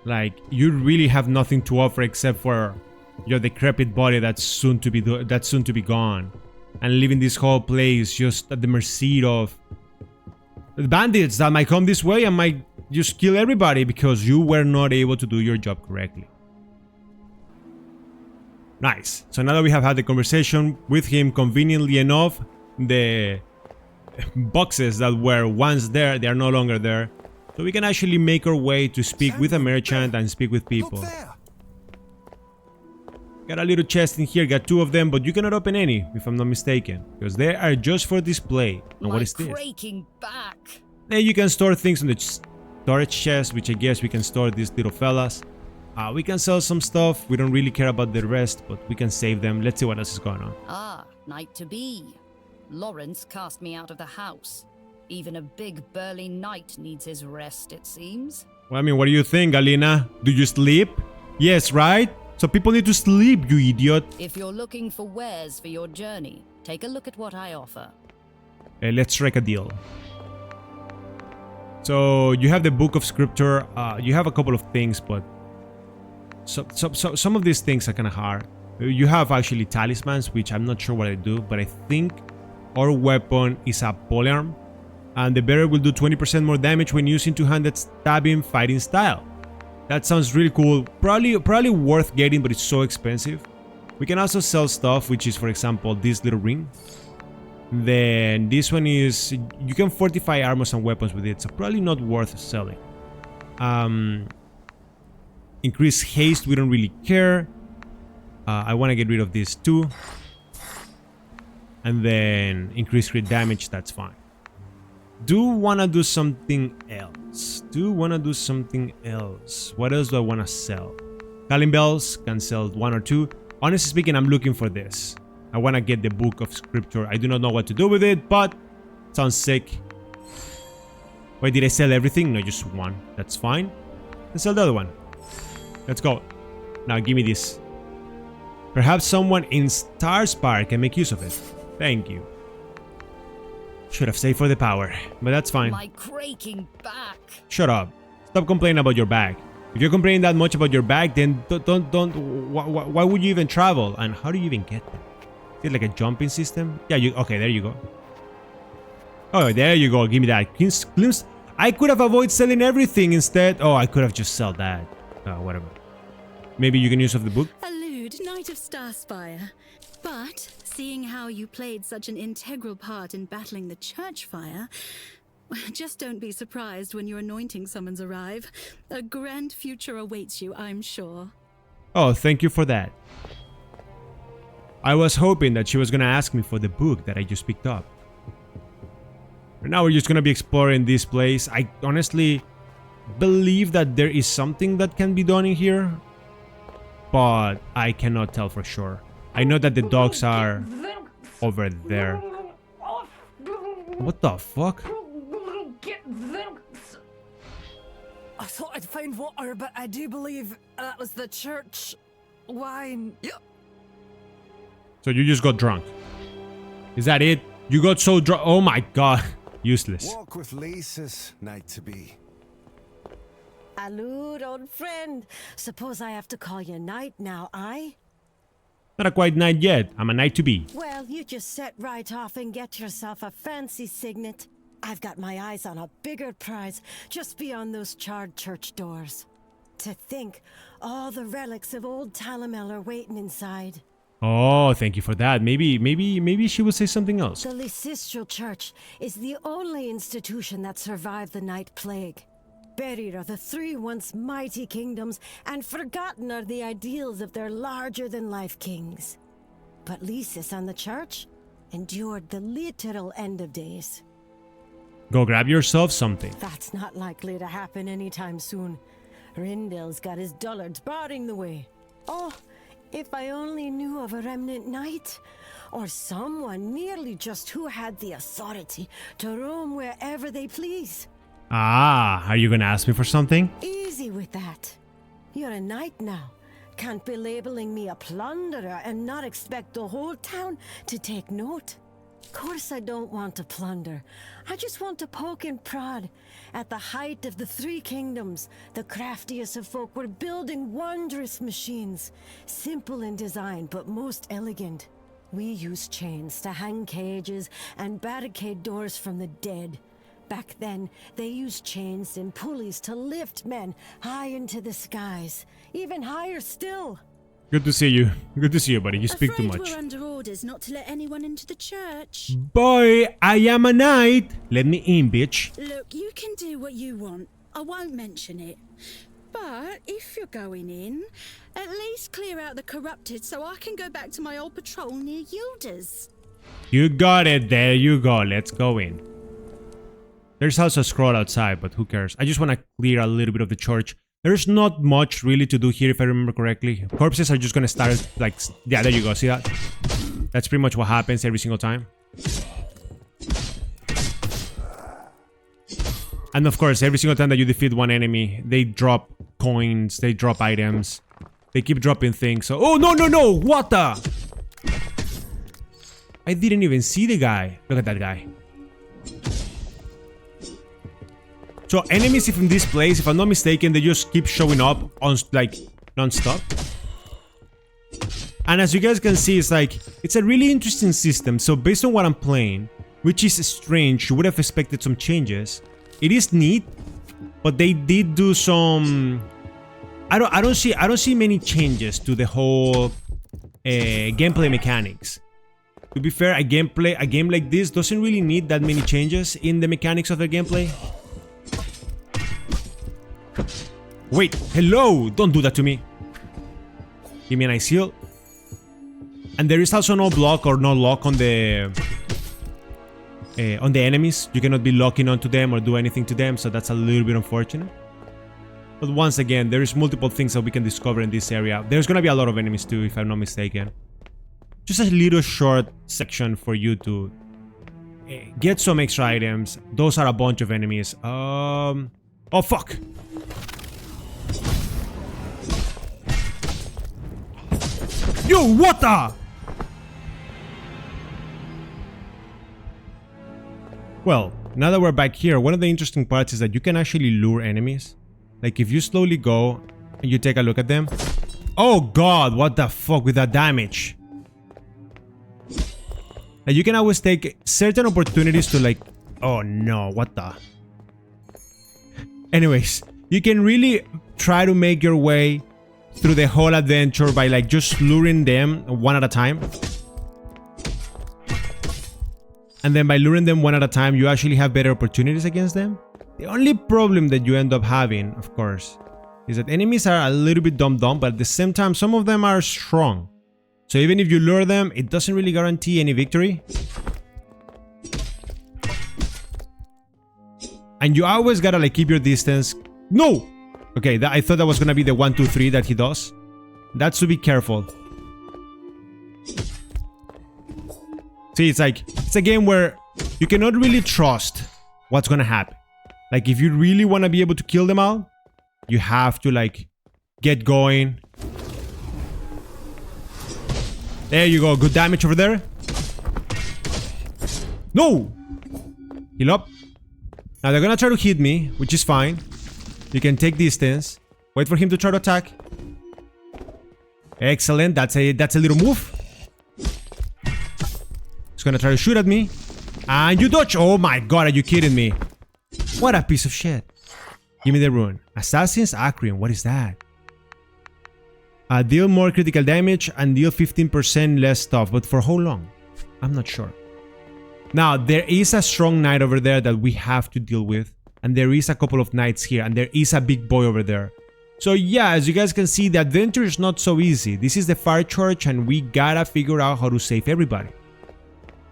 Like, you really have nothing to offer except for your decrepit body that's soon to be gone, and leaving this whole place just at the mercy of the bandits that might come this way and might just kill everybody because you were not able to do your job correctly. Nice. So now that we have had the conversation with him, conveniently enough, the boxes that were once there, they are no longer there. So we can actually make our way to speak with a merchant and speak with people. Got a little chest in here, got 2 of them, but you cannot open any, if I'm not mistaken, because they are just for display. And what is this? Breaking back. Then you can store things on the storage chest, which I guess we can store these little fellas. We can sell some stuff. We don't really care about the rest, but we can save them. Let's see what else is going on. Ah, night to be. Lawrence cast me out of the house. Even a big burly knight needs his rest, it seems. Well, I mean, what do you think, Galina? Do you sleep? Yes, right? So people need to sleep, you idiot. If you're looking for wares for your journey, take a look at what I offer. Let's strike a deal. So you have the book of scripture. You have a couple of things, but some of these things are kind of hard. You have actually talismans, which I'm not sure what I do, but I think our weapon is a polearm, and the bearer will do 20% more damage when using two-handed stabbing fighting style. That sounds really cool. Probably worth getting, but it's so expensive. We can also sell stuff, which is, for example, this little ring. Then this one is, you can fortify armors and weapons with it, so probably not worth selling. Increase haste, we don't really care. I want to get rid of this too. And then increase crit damage, that's fine. Do want to do something else. What else do I want to sell? Calling bells, can sell 1 or 2. Honestly speaking, I'm looking for this. I want to get the book of scripture. I do not know what to do with it, but it sounds sick. Wait, did I sell everything? No, just 1. That's fine. Let's sell the other one. Let's go. Now give me this. Perhaps someone in Starspire can make use of it. Thank you. Should have saved for the power, but that's fine. My creaking back. Shut up. Stop complaining about your back. If you're complaining that much about your back, then why would you even travel? And how do you even get there? Is it like a jumping system? Yeah, okay, there you go. Oh, there you go. Give me that. I could have avoided selling everything instead. Oh, I could have just sold that. Whatever. Maybe you can use of the book. Allude, Knight of Starspire. But, seeing how you played such an integral part in battling the church fire, just don't be surprised when your anointing summons arrive. A grand future awaits you, I'm sure. Oh, thank you for that. I was hoping that she was gonna ask me for the book that I just picked up. But now we're just gonna be exploring this place. I honestly believe that there is something that can be done in here, but I cannot tell for sure. I know that the dogs are over there. What the fuck? I thought I'd find water, but I do believe that was the church wine. Yep. So you just got drunk. Is that it? You got so drunk. Oh my god. Useless. Walk with Lisa's night to be. Allude, old friend. Suppose I have to call you knight now, aye? Not a quite knight yet. I'm a knight to be. Well, you just set right off and get yourself a fancy signet. I've got my eyes on a bigger prize just beyond those charred church doors. To think, all the relics of old Talamhel are waiting inside. Oh, thank you for that. Maybe she will say something else. The Lysistral Church is the only institution that survived the Night Plague. Buried are the 3 once mighty kingdoms, and forgotten are the ideals of their larger-than-life kings. But Lysis and the church endured the literal end of days. Go grab yourself something. That's not likely to happen anytime soon. Rindell's got his dullards barring the way. Oh, if I only knew of a remnant knight, or someone merely just who had the authority to roam wherever they please. Ah, are you gonna ask me for something? Easy with that. You're a knight now. Can't be labeling me a plunderer and not expect the whole town to take note. Of course I don't want to plunder. I just want to poke and prod. At the height of the 3 kingdoms, the craftiest of folk were building wondrous machines. Simple in design, but most elegant. We used chains to hang cages and barricade doors from the dead. Back then, they used chains and pulleys to lift men high into the skies, even higher still. Good to see you. Good to see you, buddy. You speak too Afraid much. we're under orders not to let anyone into the church. Boy, I am a knight. Let me in, bitch. Look, you can do what you want. I won't mention it. But if you're going in, at least clear out the corrupted so I can go back to my old patrol near Yildiz. You got it. There you go. Let's go in. There's also a scroll outside, but who cares? I just want to clear a little bit of the church. There's not much really to do here, if I remember correctly. Corpses are just going to start, like... Yeah, there you go. See that? That's pretty much what happens every single time. And of course, every single time that you defeat one enemy, they drop coins, they drop items. They keep dropping things. So... Oh, no, no, no! What the? I didn't even see the guy. Look at that guy. So enemies from this place, if I'm not mistaken, they just keep showing up on like non-stop. And as you guys can see, it's a really interesting system. So based on what I'm playing, which is strange, you would have expected some changes. It is neat, but they did do some. I don't see many changes to the whole gameplay mechanics. To be fair, a game like this doesn't really need that many changes in the mechanics of the gameplay. Wait, hello! Don't do that to me. Give me a nice heal. And there is also no block or no lock on the enemies. You cannot be locking onto them or do anything to them, so that's a little bit unfortunate. But once again, there is multiple things that we can discover in this area. There's gonna be a lot of enemies too, if I'm not mistaken. Just a little short section for you to get some extra items. Those are a bunch of enemies. Oh fuck! Yo, what the? Well, now that we're back here, one of the interesting parts is that you can actually lure enemies. Like if you slowly go and you take a look at them. Oh god, what the fuck with that damage? Like you can always take certain opportunities to like... Oh no, what the? Anyways, you can really try to make your way through the whole adventure by like just luring them one at a time. And then by luring them one at a time, you actually have better opportunities against them. The only problem that you end up having, of course, is that enemies are a little bit dumb, but at the same time, some of them are strong. So even if you lure them, it doesn't really guarantee any victory. And you always gotta like keep your distance. No! Okay, I thought that was gonna be the 1, 2, 3 that he does. That's to be careful. See, it's a game where you cannot really trust what's gonna happen. Like, if you really want to be able to kill them all, you have to, like, get going. There you go. Good damage over there. No! Heal up. Now, they're gonna try to hit me, which is fine. You can take distance. Wait for him to try to attack. Excellent. That's a little move. He's gonna try to shoot at me. And you dodge. Oh my god, are you kidding me? What a piece of shit. Give me the rune. Assassin's Acrium. What is that? Deal more critical damage and deal 15% less stuff. But for how long? I'm not sure. Now, there is a strong knight over there that we have to deal with. And there is a couple of knights here. And there is a big boy over there. So yeah, as you guys can see, the adventure is not so easy. This is the Fire Church and we gotta figure out how to save everybody.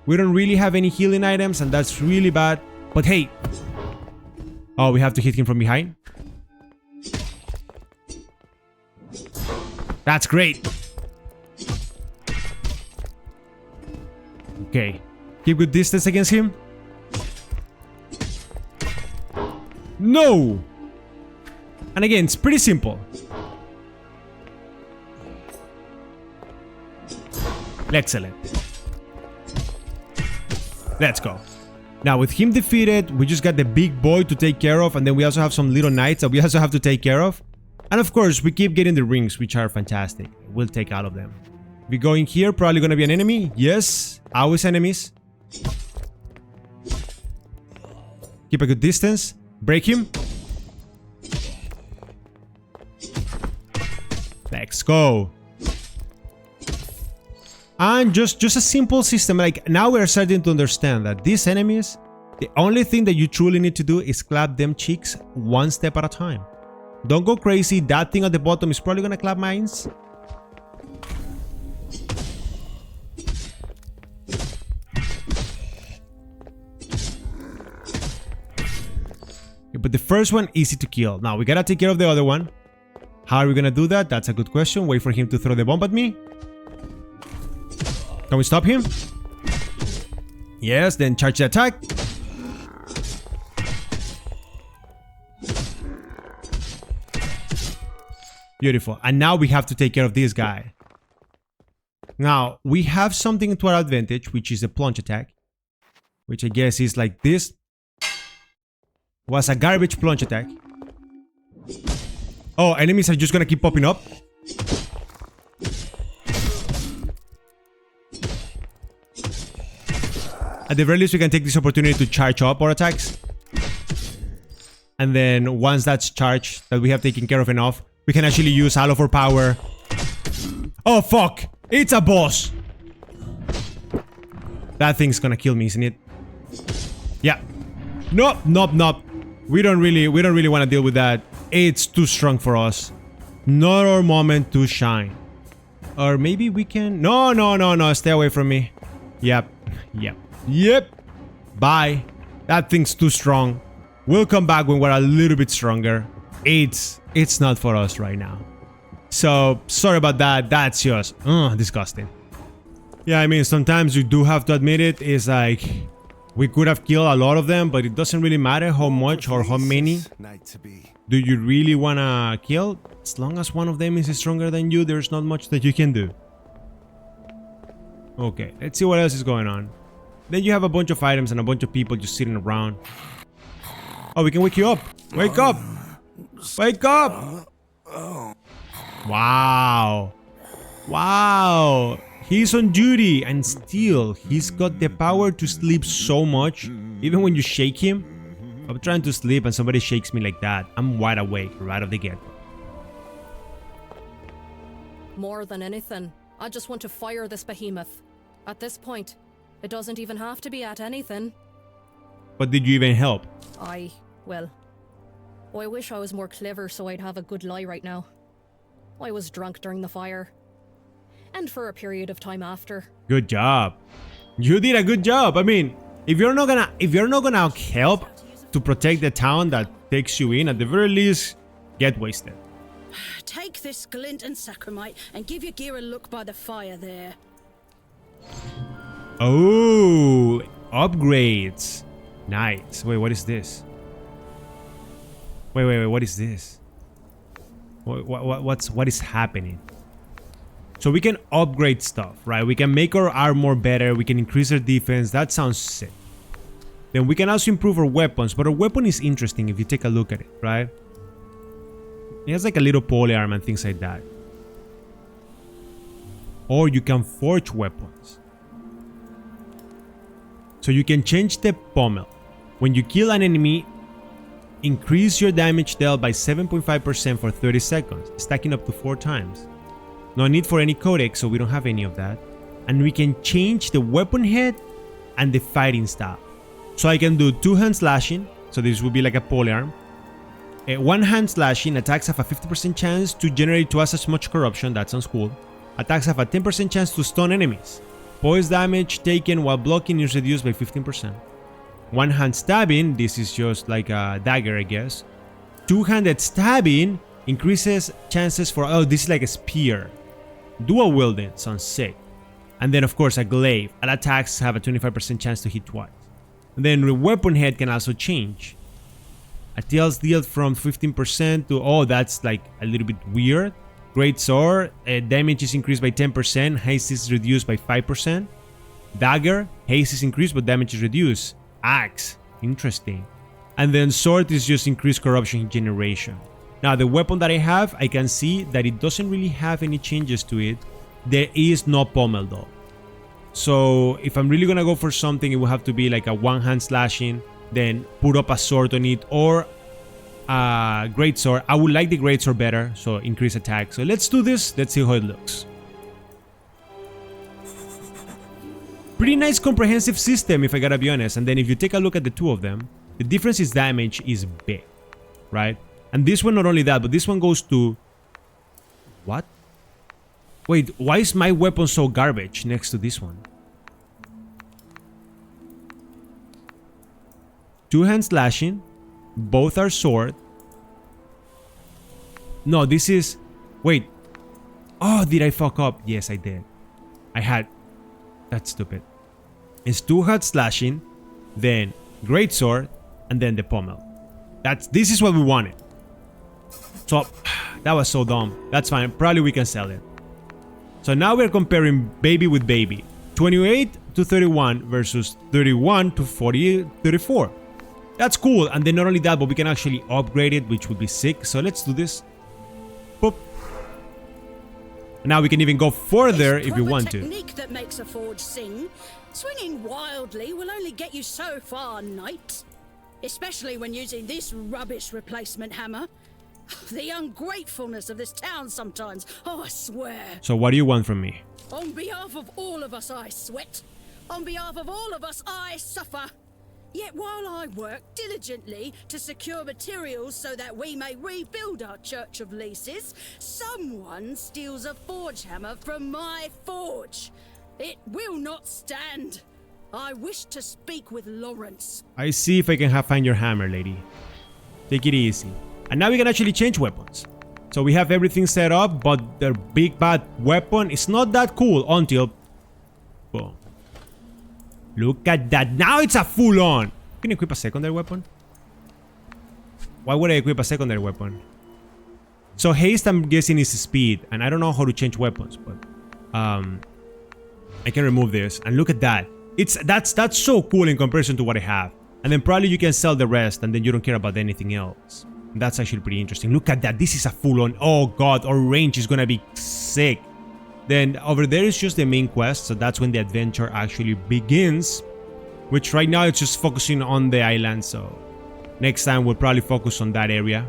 We don't really have any healing items and that's really bad. But hey. Oh, we have to hit him from behind. That's great. Okay. Keep good distance against him. No! And again, it's pretty simple. Excellent. Let's go. Now, with him defeated, we just got the big boy to take care of, and then we also have some little knights that we also have to take care of. And of course, we keep getting the rings, which are fantastic. We'll take all of them. We go in here, probably gonna be an enemy. Yes, always enemies. Keep a good distance. Break him. Let's go. And just a simple system. Like, now we're starting to understand that these enemies, the only thing that you truly need to do is clap them cheeks one step at a time. Don't go crazy. That thing at the bottom is probably gonna clap mines. But the first one, easy to kill. Now we gotta take care of the other one. How are we gonna do that? That's a good question. Wait for him to throw the bomb at me. Can we stop him? Yes, then charge the attack. Beautiful. And now we have to take care of this guy. Now, we have something to our advantage, which is a plunge attack. Which I guess is like this. Was a garbage plunge attack. Oh, enemies are just gonna keep popping up. At the very least, we can take this opportunity to charge up our attacks. And then once that's charged, that we have taken care of enough, we can actually use all of our power. Oh, fuck! It's a boss! That thing's gonna kill me, isn't it? Yeah. Nope, nope, nope. We don't really want to deal with that. It's too strong for us. Not our moment to shine. Or maybe we can... No, no, no, no. Stay away from me. Yep. Yep. Yep. Bye. That thing's too strong. We'll come back when we're a little bit stronger. It's not for us right now. So, sorry about that. That's just disgusting. Yeah, I mean, sometimes you do have to admit it. It's like... We could have killed a lot of them, but it doesn't really matter how much or how many do you really want to kill. As long as one of them is stronger than you, there's not much that you can do. Okay, let's see what else is going on. Then you have a bunch of items and a bunch of people just sitting around. Oh, we can wake you up. Wake up. Wake up. Wow. Wow. He's on duty and still he's got the power to sleep so much. Even when you shake him. I'm trying to sleep and somebody shakes me like that. I'm wide awake right off the get. More than anything, I just want to fire this behemoth. At this point, it doesn't even have to be at anything. But did you even help? Well, I wish I was more clever so I'd have a good lie right now. I was drunk during the fire. And for a period of time after. Good job. You did a good job. I mean, if you're not gonna help to protect the town that takes you in, at the very least, get wasted. Take this glint and sacramite and give your gear a look by the fire there. Oh, upgrades. Nice. Wait, what is this? Wait, what is this? What is happening? So we can upgrade stuff, right? We can make our armor better. We can increase our defense. That sounds sick. Then we can also improve our weapons. But our weapon is interesting if you take a look at it, right? It has like a little polearm and things like that. Or you can forge weapons. So you can change the pommel. When you kill an enemy, increase your damage dealt by 7.5% for 30 seconds, stacking up to 4 times. No need for any codex, so we don't have any of that. And we can change the weapon head and the fighting style. So I can do 2-hand slashing, so this would be like a polearm. 1-hand slashing, attacks have a 50% chance to generate twice as much corruption, that sounds cool. Attacks have a 10% chance to stun enemies. Poise damage taken while blocking is reduced by 15%. 1-hand stabbing, this is just like a dagger, I guess. 2-handed stabbing increases chances for, oh, this is like a spear. Dual wielding, sounds sick. And then of course a glaive. All attacks have a 25% chance to hit twice. And then the weapon head can also change. Attacks dealt from 15% to, oh, that's like a little bit weird. Great sword, damage is increased by 10%, haste is reduced by 5%. Dagger, haste is increased but damage is reduced. Axe, interesting. And then sword is just increased corruption generation. Now the weapon that I have, I can see that it doesn't really have any changes to it. There is no pommel though. So if I'm really gonna go for something, it will have to be like a 1-hand slashing, then put up a sword on it, or a great sword. I would like the great sword better, so increase attack. So let's do this, let's see how it looks. Pretty nice comprehensive system, if I gotta be honest. And then if you take a look at the two of them, the difference is damage is big, right? And this one, not only that, but this one goes to... What? Wait, why is my weapon so garbage next to this one? Two-hand slashing. Both are sword. No, this is... Wait. Oh, did I fuck up? Yes, I did. I had... That's stupid. It's two-hand slashing, then great sword, and then the pommel. This is what we wanted. So, that was so dumb. That's fine. Probably we can sell it. So now we're comparing baby with baby. 28 to 31 versus 31 to 34. That's cool. And then not only that, but we can actually upgrade it, which would be sick. So let's do this. Boop. Now we can even go further if we want to. Technique that makes a forge sing. Swinging wildly will only get you so far, knight. Especially when using this rubbish replacement hammer. The ungratefulness of this town sometimes, oh I swear. So what do you want from me? On behalf of all of us I sweat. On behalf of all of us I suffer. Yet while I work diligently to secure materials so that we may rebuild our Church of Leases, someone steals a forge hammer from my forge. It will not stand. I wish to speak with Lawrence. I see if I can find your hammer, lady. Take it easy. And now we can actually change weapons. So we have everything set up, but the big bad weapon is not that cool until... Boom. Look at that. Now it's a full on. Can you equip a secondary weapon? Why would I equip a secondary weapon? So haste, I'm guessing, is speed. And I don't know how to change weapons, but... I can remove this. And look at that. That's so cool in comparison to what I have. And then probably you can sell the rest and then you don't care about anything else. That's actually pretty interesting. Look at that. This is a full-on... Oh god, our range is gonna be sick. Then over there is just the main quest. So that's when the adventure actually begins. Which right now it's just focusing on the island. So next time we'll probably focus on that area.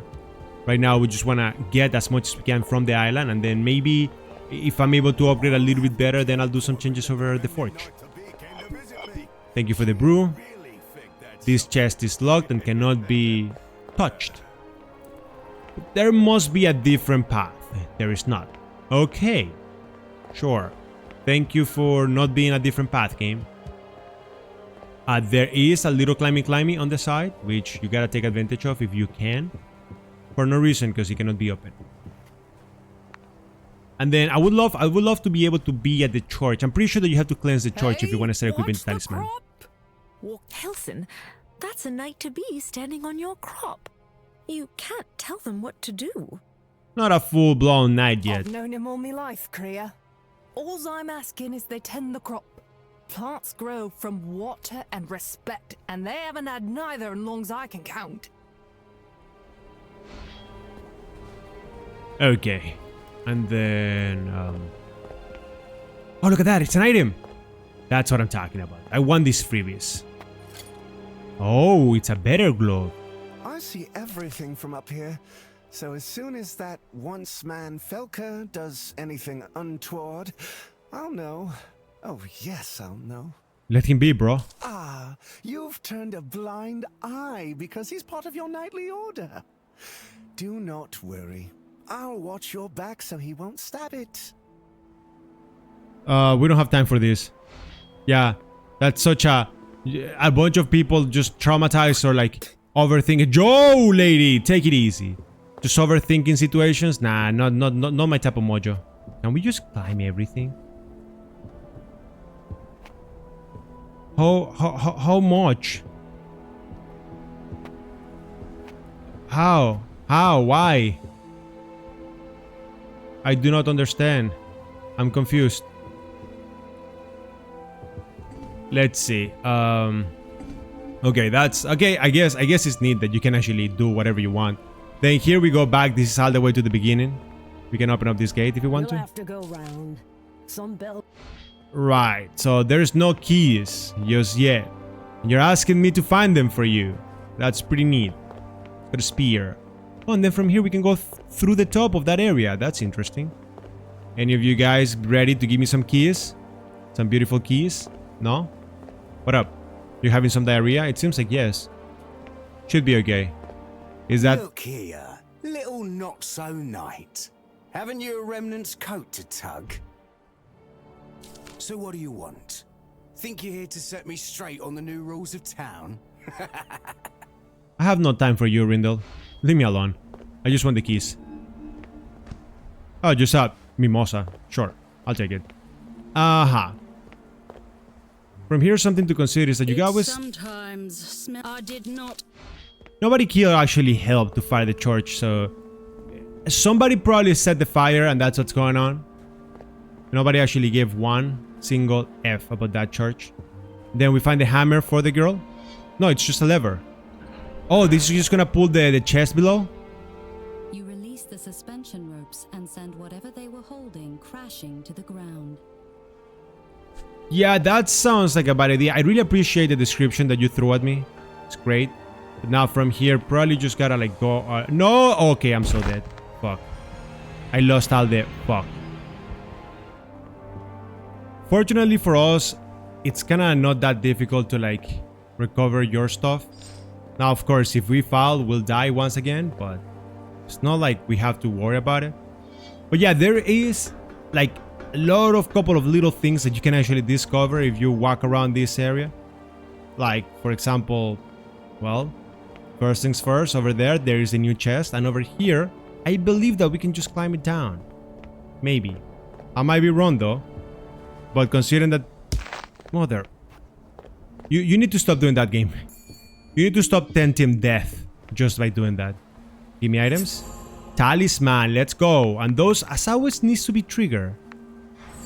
Right now we just want to get as much as we can from the island. And then maybe if I'm able to upgrade a little bit better, then I'll do some changes over the forge. Thank you for the brew. This chest is locked and cannot be touched. There must be a different path. There is not. Okay. Sure. Thank you for not being a different path, game. There is a little climbing on the side, which you gotta take advantage of if you can. For no reason, because it cannot be open. And then I would love to be able to be at the church. I'm pretty sure that you have to cleanse the church if you want to start equipping the talisman. Helson, that's a knight-to-be standing on your crop. You can't tell them what to do. Not a full-blown knight yet. I've known him all my life, Kriya. All I'm asking is they tend the crop. Plants grow from water and respect, and they haven't had neither as long as I can count. Okay. And then... Oh, look at that. It's an item. That's what I'm talking about. I want these freebies. Oh, it's a better glove. I see everything from up here. So as soon as that once-man Felker does anything untoward, I'll know. Oh, yes, I'll know. Let him be, bro. Ah, you've turned a blind eye because he's part of your knightly order. Do not worry. I'll watch your back so he won't stab it. We don't have time for this. Yeah, that's such a bunch of people just traumatized or like overthinking. Joe, lady, take it easy. Just overthinking situations? Nah, not my type of mojo. Can we just climb everything? How much? How? Why? I do not understand. I'm confused. Let's see. Okay, that's okay. I guess it's neat that you can actually do whatever you want. Then here we go back. This is all the way to the beginning. We can open up this gate if you want to. Have to go round. Some bell. Right. So there's no keys just yet. And you're asking me to find them for you. That's pretty neat. Got a spear. Oh, and then from here we can go through the top of that area. That's interesting. Any of you guys ready to give me some keys? Some beautiful keys? No? What up? You having some diarrhea? It seems like yes. Should be okay. Is that... Look here, little not-so-knight. Haven't you a remnant's coat to tug? So what do you want? Think you're here to set me straight on the new rules of town? I have no time for you, Rindle. Leave me alone. I just want the keys. Oh, just a mimosa. Sure, I'll take it. Aha. From here, something to consider is that you always... Sometimes I did not. Nobody here actually helped to fire the church, so... Somebody probably set the fire and that's what's going on. Nobody actually gave one single F about that church. Then we find the hammer for the girl. No, it's just a lever. Oh, this is just gonna pull the chest below? You release the suspension ropes and send whatever they were holding crashing to the ground. Yeah, that sounds like a bad idea. I really appreciate the description that you threw at me. It's great. But now from here, probably just gotta like go... no! Okay, I'm so dead. Fuck. I lost all the... Fuck. Fortunately for us, it's kinda not that difficult to like recover your stuff. Now, of course, if we fall, we'll die once again, but it's not like we have to worry about it. But yeah, there is like a couple of little things that you can actually discover if you walk around this area. Like, for example, well, first things first, over there is a new chest, and over here, I believe that we can just climb it down. Maybe. I might be wrong though. But considering that... Mother... You need to stop doing that, game. You need to stop tempting death just by doing that. Give me items. Talisman, let's go. And those, as always, needs to be triggered.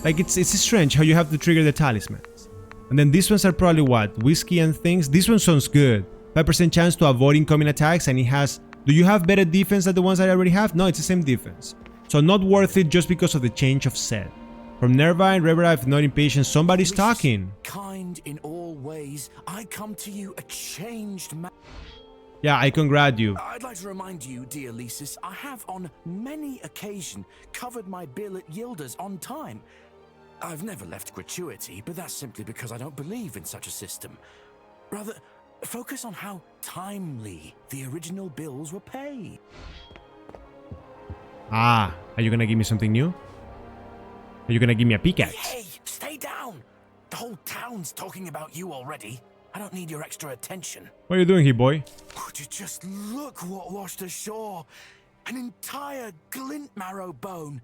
Like, it's strange how you have to trigger the talismans. And then these ones are probably what? Whiskey and things? This one sounds good. 5% chance to avoid incoming attacks, and it has... Do you have better defense than the ones I already have? No, it's the same defense. So not worth it just because of the change of set. From Nervine, Reverite, not impatient, somebody's talking. Kind in all ways, I come to you a changed man. Yeah, I congrat you. I'd like to remind you, dear Lysis, I have on many occasions covered my bill at Yilda's on time. I've never left gratuity, but that's simply because I don't believe in such a system. Rather, focus on how timely the original bills were paid. Ah, are you gonna give me something new? Are you gonna give me a pickaxe? Hey, stay down! The whole town's talking about you already. I don't need your extra attention. What are you doing here, boy? Would you just look what washed ashore? An entire glint marrow bone.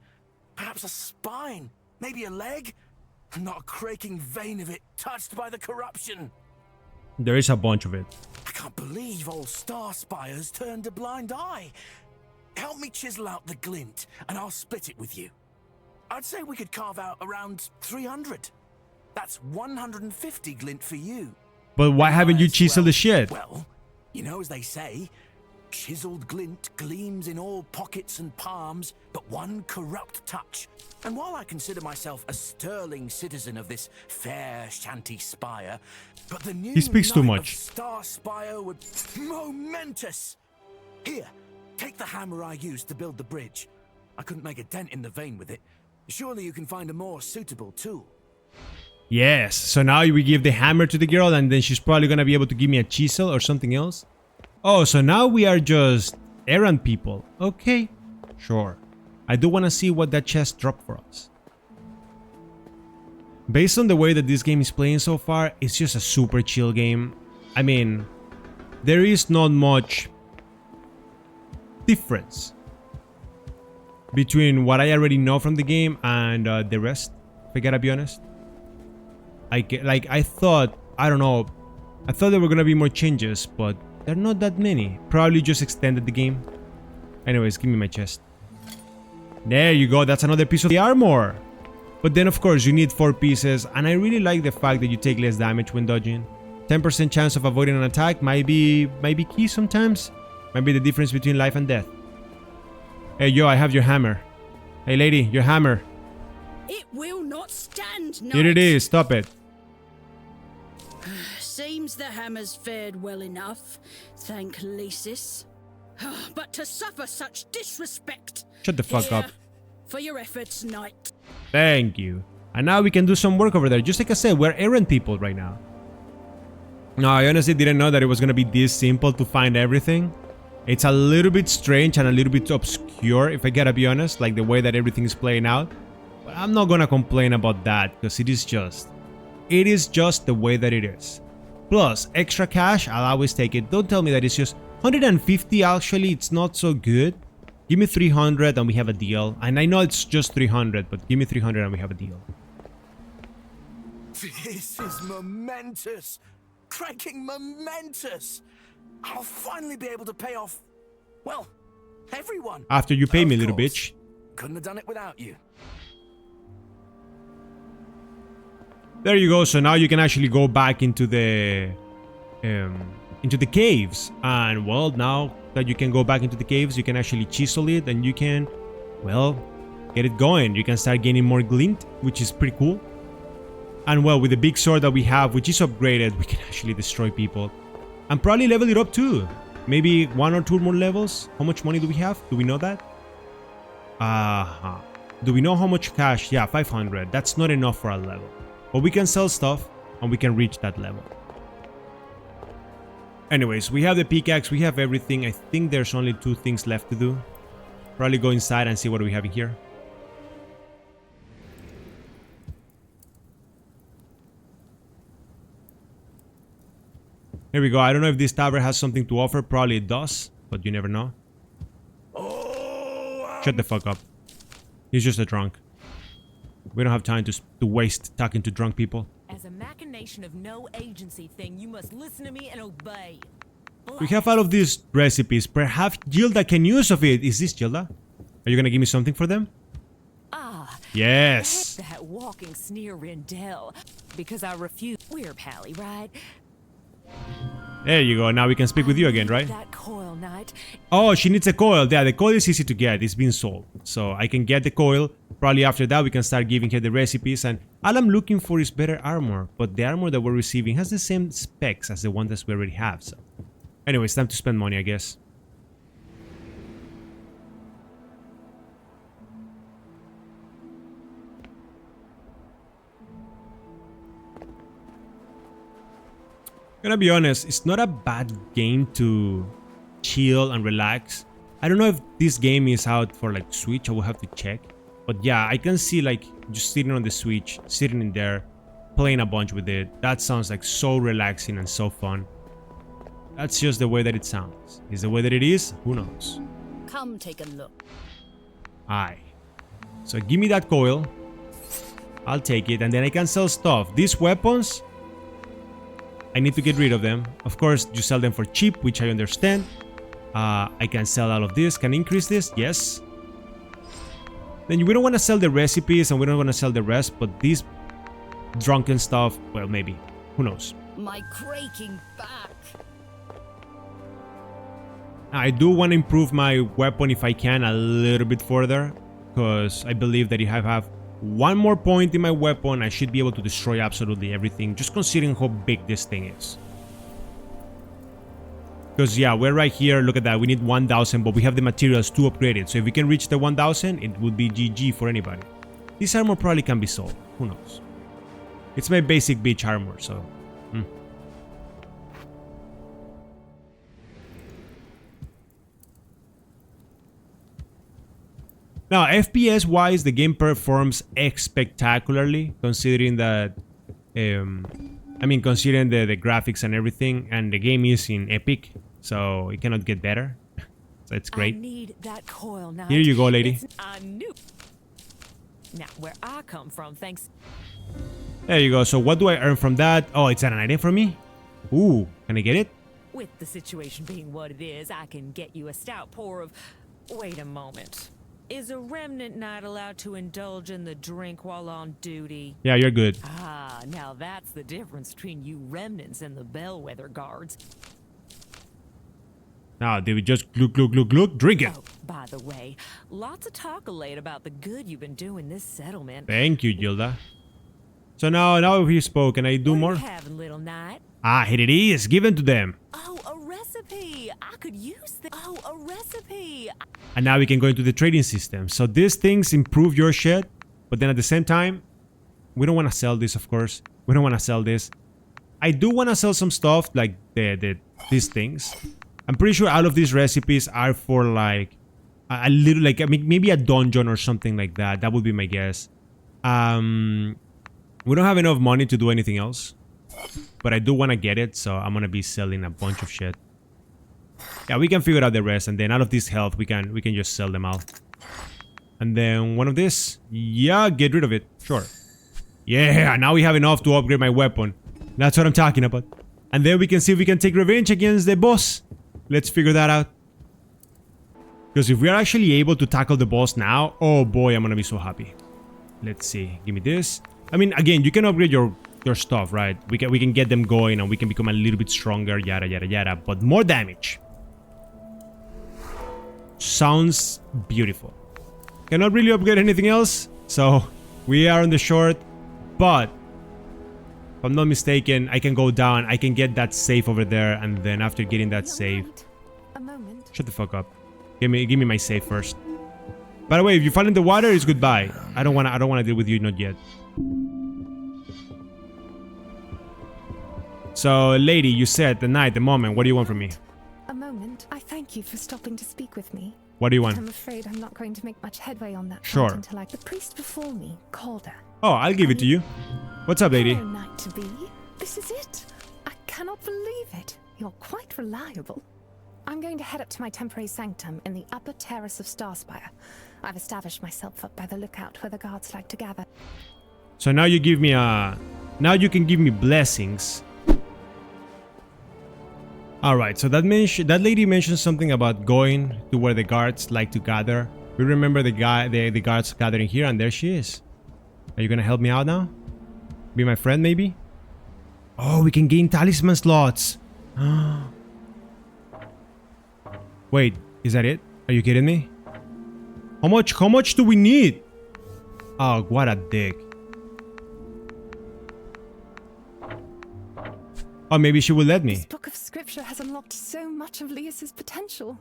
Perhaps a spine. Maybe a leg. Not a cracking vein of it touched by the corruption. There is a bunch of it. I can't believe old Starspire's turned a blind eye. Help me chisel out the glint, and I'll split it with you. I'd say we could carve out around 300. That's 150 glint for you. But why haven't you chiseled the shit? Well, you know as they say, chiseled glint gleams in all pockets and palms, but one corrupt touch. And while I consider myself a sterling citizen of this fair shanty spire, but the new he speaks too much. Star Spire would... Momentous! Here, take the hammer I used to build the bridge. I couldn't make a dent in the vein with it. Surely you can find a more suitable tool. Yes, so now we give the hammer to the girl and then she's probably gonna be able to give me a chisel or something else. Oh, so now we are just errand people. Okay, sure. I do want to see what that chest dropped for us. Based on the way that this game is playing so far, it's just a super chill game. I mean, there is not much difference between what I already know from the game and the rest, if I gotta be honest. I thought, I don't know, I thought there were gonna be more changes, but there are not that many. Probably just extended the game. Anyways, give me my chest. There you go, that's another piece of the armor. But then of course you need 4 pieces, and I really like the fact that you take less damage when dodging. 10% chance of avoiding an attack might be key sometimes. Might be the difference between life and death. Hey yo, I have your hammer. Hey lady, your hammer. It will not stand, knight. Here it is, stop it. Seems the hammer's fared well enough, thank Lysis. But to suffer such disrespect. Shut the fuck up. For your efforts, knight. Thank you. And now we can do some work over there. Just like I said, we're errand people right now. No, I honestly didn't know that it was going to be this simple to find everything. It's a little bit strange and a little bit obscure, if I gotta be honest, like the way that everything is playing out. But I'm not gonna complain about that, because it is just the way that it is. Plus, extra cash, I'll always take it. Don't tell me that it's just 150, actually, it's not so good. Give me 300 and we have a deal. And I know it's just 300, but give me 300 and we have a deal. This is momentous! Cracking momentous! I'll finally be able to pay off, well, everyone. After you pay me, little bitch. Couldn't have done it without you. There you go. So now you can actually go back into the caves. And well, now that you can go back into the caves, you can actually chisel it and you can, well, get it going. You can start gaining more glint, which is pretty cool. And well, with the big sword that we have, which is upgraded, we can actually destroy people. And probably level it up too. Maybe 1 or 2 more levels. How much money do we have? Do we know that? Do we know how much cash? Yeah, 500. That's not enough for a level. But we can sell stuff and we can reach that level. Anyways, we have the pickaxe. We have everything. I think there's only 2 things left to do. Probably go inside and see what we have in here. Here we go. I don't know if this tavern has something to offer. Probably it does, but you never know. Shut the fuck up. He's just a drunk. We don't have time to waste talking to drunk people. As a machination of no agency thing, you must listen to me and obey. We have all of these recipes. Perhaps Gilda can use of it. Is this Gilda? Are you gonna give me something for them? Ah. Yes. That walking sneer Rindell. Because I refuse. We're pally, right? There you go. Now we can speak with you again, right? That coil, Knight. Oh, she needs a coil. Yeah, the coil is easy to get. It's been sold. So I can get the coil. Probably after that we can start giving her the recipes. And all I'm looking for is better armor. But the armor that we're receiving has the same specs as the one that we already have. So anyway, it's time to spend money, I guess. Gonna be honest, it's not a bad game to chill and relax. I don't know if this game is out for like Switch. I will have to check. But yeah, I can see like just sitting on the Switch, sitting in there, playing a bunch with it. That sounds like so relaxing and so fun. That's just the way that it sounds. Is the way that it is? Who knows? Come take a look. Aye. So give me that coil. I'll take it and then I can sell stuff. These weapons, I need to get rid of them. Of course, you sell them for cheap, which I understand. I can sell all of this. Can I increase this? Yes. Then we don't want to sell the recipes and we don't want to sell the rest, but these drunken stuff, well, maybe. Who knows? My creaking back. I do want to improve my weapon if I can a little bit further, because I believe that if I have one more point in my weapon, I should be able to destroy absolutely everything, just considering how big this thing is. Because yeah, we're right here, look at that, we need 1000, but we have the materials to upgrade it, so if we can reach the 1000, it would be GG for anybody. This armor probably can be sold, who knows. It's my basic beach armor, so... Now, FPS-wise, the game performs spectacularly, considering that, considering the graphics and everything, and the game is in Epic, so it cannot get better. So it's great. I need that coil, Knight. Here you go, lady. I knew. Now, where I come from, thanks. There you go. So what do I earn from that? Oh, it's an item for me? Ooh, can I get it? With the situation being what it is, I can get you a stout pour of... Wait a moment. Is a remnant knight allowed to indulge in the drink while on duty? Yeah, you're good. Ah, now that's the difference between you remnants and the bellwether guards. Now, did we just glug, drink it? Oh, by the way, lots of talk late about the good you've been doing this settlement. Thank you, Gilda. So now we spoke, can I do more? What are you having, little knight? Ah, here it is, given to them. Oh, a recipe. I could use this. Oh, a recipe. And now we can go into the trading system. So these things improve your shit, but then at the same time, We don't want to sell this, of course. We don't want to sell this. I do want to sell some stuff like these things. I'm pretty sure all of these recipes are for like a little, like maybe a dungeon or something like that. That would be my guess. We don't have enough money to do anything else, but I do want to get it, so I'm gonna be selling a bunch of shit. Yeah, we can figure out the rest, and then out of this health, we can just sell them all. And then one of this, yeah, get rid of it, sure. Yeah, now we have enough to upgrade my weapon. That's what I'm talking about. And then we can see if we can take revenge against the boss. Let's figure that out. Because if we are actually able to tackle the boss now, oh boy, I'm gonna be so happy. Let's see. Give me this. I mean, again, you can upgrade your stuff, right? We can get them going and we can become a little bit stronger, yada yada yada. But more damage. Sounds beautiful. Cannot really upgrade anything else, so we are on the short. But if I'm not mistaken, I can go down. I can get that safe over there, and then after getting that safe, shut the fuck up. Give me my safe first. By the way, if you fall in the water, it's goodbye. I don't wanna deal with you, not yet. So, lady, you said the night, the moment. What do you want from me? A moment. I thank you for stopping to speak with me. What do you want? I'm afraid I'm not going to make much headway on that sure. front until the priest before me, Calder. Oh, I'll give it to you. What's up, lady? Hello, knight to be. This is it. I cannot believe it. You're quite reliable. I'm going to head up to my temporary sanctum in the upper terrace of Starspire. I've established myself up by the lookout where the guards like to gather. So now you give me a... Now you can give me blessings. Alright, so that lady mentioned something about going to where the guards like to gather. We remember the guards gathering here, and there she is. Are you gonna help me out now? Be my friend, maybe? Oh, we can gain talisman slots. Wait, is that it? Are you kidding me? How much do we need? Oh, what a dick. Oh, maybe she will let me. This book of scripture has unlocked so much of Leas's potential.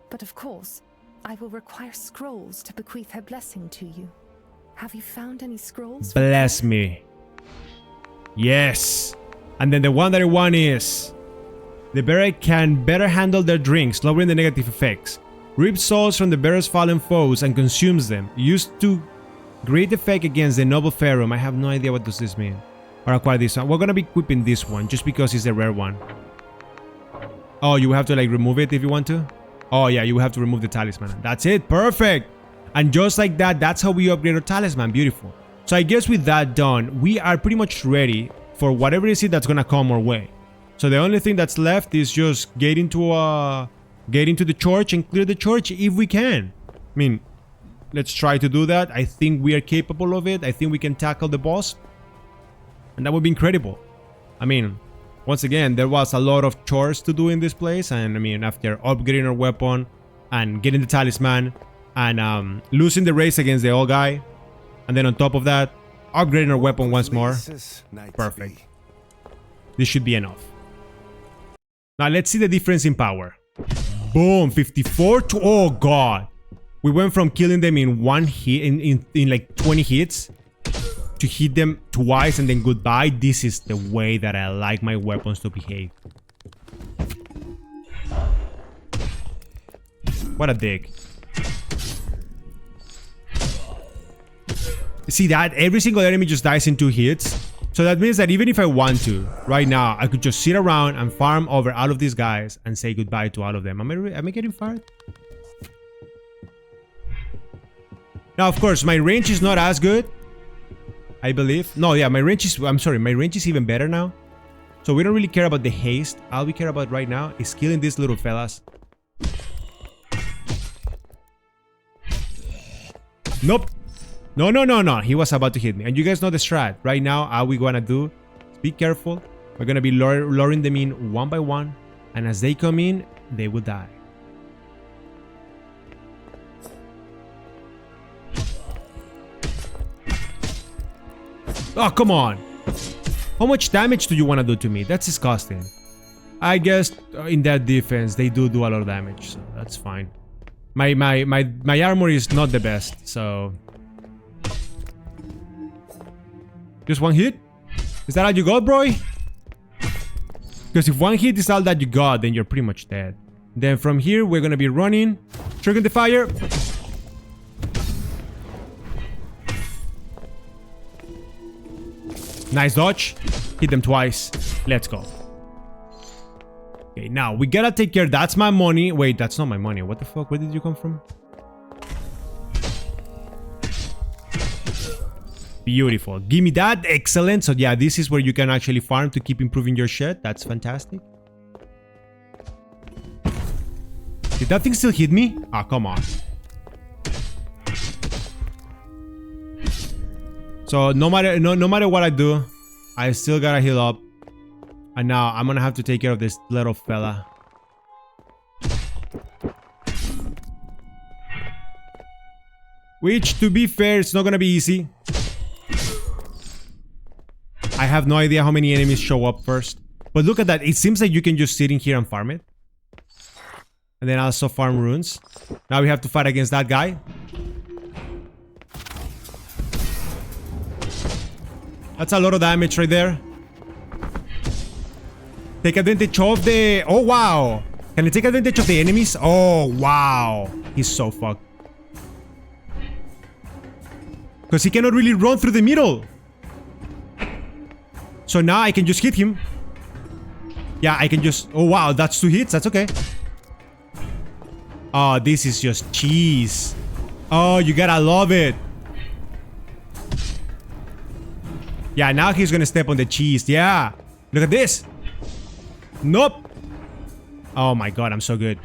But of course, I will require scrolls to bequeath her blessing to you. Have you found any scrolls? Bless me. Yes. And then the one that I want is... The bearer can better handle their drinks, lowering the negative effects. Rips souls from the bearer's fallen foes and consumes them. Used to great effect against the noble pharaoh. I have no idea what does this mean. Or acquire this one. We're gonna be equipping this one just because it's a rare one. Oh, you have to like remove it if you want to? Oh yeah, you have to remove the talisman. That's it. Perfect. And just like that, that's how we upgrade our talisman. Beautiful. So I guess with that done, we are pretty much ready for whatever is it that's gonna come our way. So the only thing that's left is just get into the church and clear the church if we can. I mean, let's try to do that. I think we are capable of it. I think we can tackle the boss. And that would be incredible. I mean, once again, there was a lot of chores to do in this place. And I mean, after upgrading our weapon and getting the talisman and losing the race against the old guy. And then on top of that, upgrading our weapon once more. Perfect. This should be enough. Now let's see the difference in power. Boom, 54 to... Oh god. We went from killing them in one hit, in like 20 hits, to hit them twice and then goodbye. This is the way that I like my weapons to behave. What a dick. See that? Every single enemy just dies in 2 hits. So that means that even if I want to, right now, I could just sit around and farm over all of these guys and say goodbye to all of them. Am I getting fired? Now, of course, my range is not as good, I believe. No, yeah, my range is... I'm sorry, my range is even better now. So we don't really care about the haste. All we care about right now is killing these little fellas. Nope. No, no, no, no. He was about to hit me. And you guys know the strat. Right now, all we gonna do is be careful. We're gonna be luring them in one by one. And as they come in, they will die. Oh, come on. How much damage do you want to do to me? That's disgusting. I guess in that defense, they do a lot of damage. So that's fine. My armor is not the best, so... Just one hit? Is that all you got, bro? Because if one hit is all that you got, then you're pretty much dead. Then from here, we're gonna be running. Triggering the fire. Nice dodge. Hit them twice. Let's go. Okay, now we gotta take care. That's my money. Wait, that's not my money. What the fuck? Where did you come from? Beautiful. Give me that. Excellent. So yeah, this is where you can actually farm to keep improving your shit. That's fantastic. Did that thing still hit me? Ah, come on. So no matter what I do, I still gotta heal up. And now I'm gonna have to take care of this little fella. Which, to be fair, it's not gonna be easy. I have no idea how many enemies show up first. But look at that. It seems like you can just sit in here and farm it. And then also farm runes. Now we have to fight against that guy. That's a lot of damage right there. Take advantage of the... Oh, wow. Can I take advantage of the enemies? Oh, wow. He's so fucked. Because he cannot really run through the middle. So now I can just hit him. Yeah, I can just... Oh, wow. That's 2 hits. That's okay. Oh, this is just cheese. Oh, you gotta love it. Yeah, now he's gonna step on the cheese. Yeah. Look at this. Nope. Oh my god, I'm so good.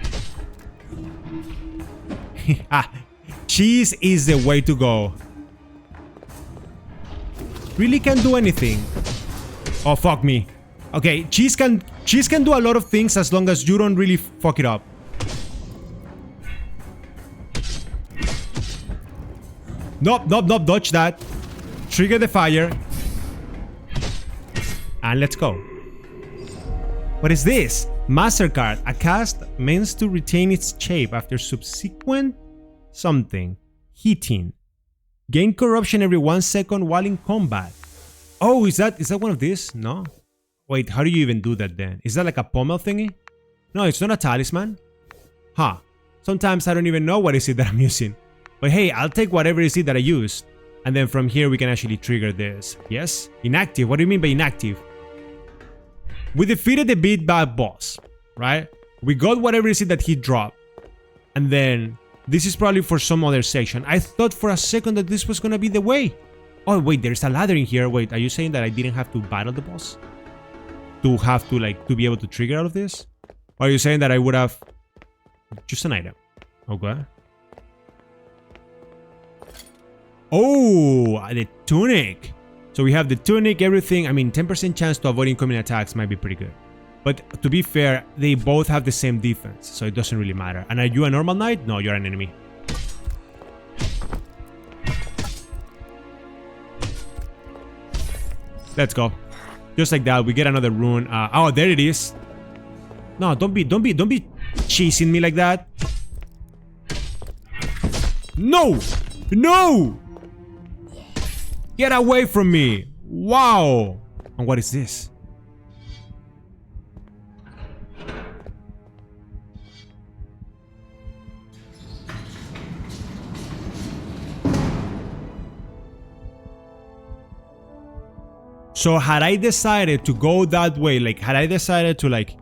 Cheese is the way to go. Really can't do anything. Oh, fuck me. Okay, cheese can do a lot of things as long as you don't really fuck it up. Nope, nope, nope. Dodge that. Trigger the fire. And let's go. What is this? Master card. A cast meant to retain its shape after subsequent something. Heating. Gain corruption every 1 second while in combat. Oh, is that one of these? No. Wait, how do you even do that then? Is that like a pommel thingy? No, it's not a talisman. Huh. Sometimes I don't even know what is it that I'm using. But hey, I'll take whatever is it that I used. And then from here we can actually trigger this. Yes? Inactive. What do you mean by inactive? We defeated the big bad boss, right? We got whatever is it that he dropped. And then this is probably for some other section. I thought for a second that this was gonna be the way. Oh wait, there's a ladder in here. Wait, are you saying that I didn't have to battle the boss? To have to like, to be able to trigger out of this? Or are you saying that I would have... Just an item. Okay. Oh, the tunic. So we have the tunic, everything. I mean, 10% chance to avoid incoming attacks might be pretty good. But to be fair, they both have the same defense, so it doesn't really matter. And are you a normal knight? No, you're an enemy. Let's go. Just like that, we get another rune. Oh, there it is. No, don't be chasing me like that. No! No! Get away from me! Wow! And what is this? So had I decided to go that way, like had I decided to like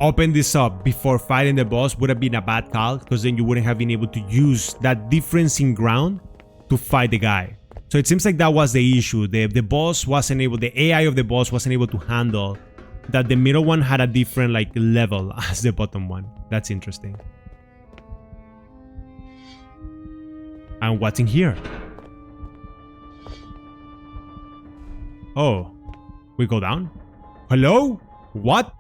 open this up before fighting the boss, would have been a bad call, because then you wouldn't have been able to use that difference in ground to fight the guy. So it seems like that was the issue. The boss wasn't able, the AI of the boss wasn't able to handle that the middle one had a different like level as the bottom one. That's interesting. And what's in here? Oh, we go down? Hello? What?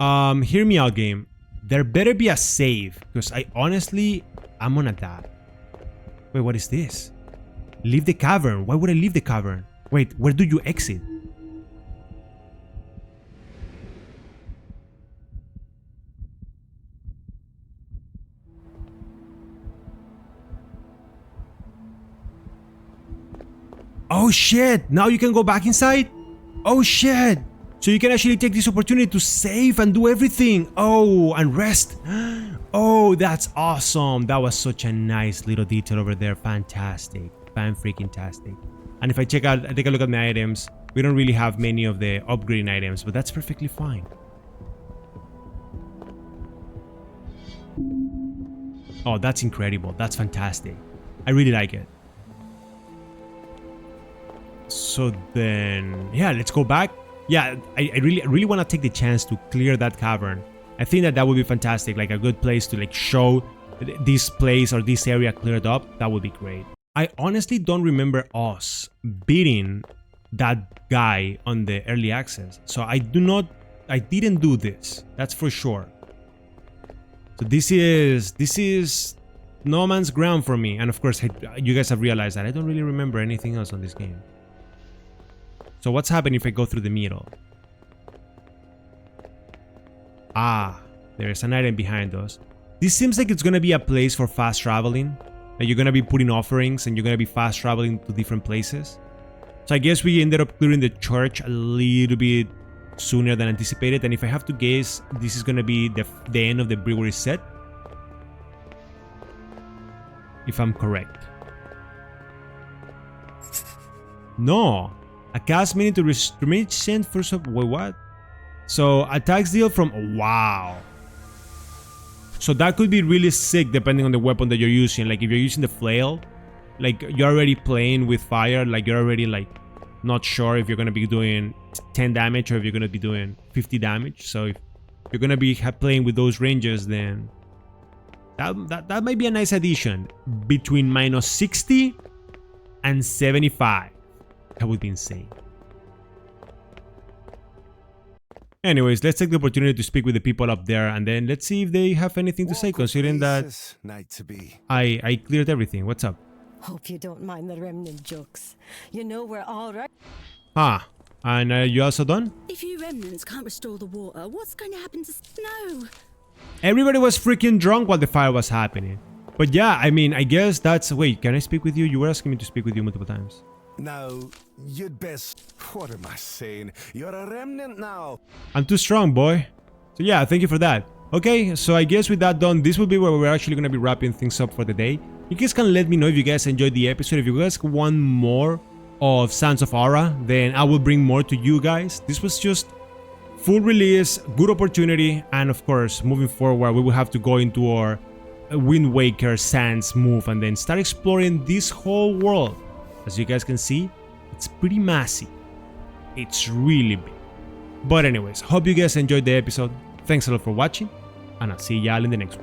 Hear me out, game. There better be a save, because I'm gonna die. Wait, what is this? Leave the cavern. Why would I leave the cavern? Wait, where do you exit? Oh shit! Now you can go back inside? Oh shit! So you can actually take this opportunity to save and do everything. Oh, and rest. Oh, that's awesome. That was such a nice little detail over there. Fantastic. Fan-freaking-tastic. And if I take a look at my items, we don't really have many of the upgrading items, but that's perfectly fine. Oh, that's incredible. That's fantastic. I really like it. So then, yeah, let's go back. Yeah, I really want to take the chance to clear that cavern. I think that would be fantastic, like a good place to like show this place or this area cleared up. That would be great. I honestly don't remember us beating that guy on the early access. So I didn't do this. That's for sure. So this is no man's ground for me. And of course, you guys have realized that I don't really remember anything else on this game. So what's happening if I go through the middle? Ah, there's an item behind us. This seems like it's gonna be a place for fast traveling. Like you're gonna be putting offerings and you're gonna be fast traveling to different places. So I guess we ended up clearing the church a little bit sooner than anticipated. And if I have to guess, this is gonna be the end of the brewery set. If I'm correct. No. A cast meaning to restrain for some. Wait, what? So attacks deal from. Wow. So that could be really sick depending on the weapon that you're using. Like if you're using the flail, like you're already playing with fire, like you're already like not sure if you're gonna be doing 10 damage or if you're gonna be doing 50 damage. So if you're gonna be playing with those ranges, then that might be a nice addition between minus 60 and 75. That would be insane. Anyways, let's take the opportunity to speak with the people up there and then let's see if they have anything to say, considering that I cleared everything. What's up? Hope you don't mind the remnant jokes. You know we're all right. Ah, and you also done? If you remnants can't restore the water, what's going to happen to snow? Everybody was freaking drunk while the fire was happening. But yeah, I mean, I guess that's... Wait, can I speak with you? You were asking me to speak with you multiple times. No, you'd best... What am I saying? You're a remnant now. I'm too strong, boy. So yeah, thank you for that. Okay, so I guess with that done, this will be where we're actually going to be wrapping things up for the day. You guys can let me know if you guys enjoyed the episode. If you guys want more of Sands of Aura, then I will bring more to you guys. This was just full release, good opportunity, and of course, moving forward, we will have to go into our Wind Waker Sands move and then start exploring this whole world. As you guys can see, it's pretty massive. It's really big. But anyways, hope you guys enjoyed the episode. Thanks a lot for watching, and I'll see y'all in the next one.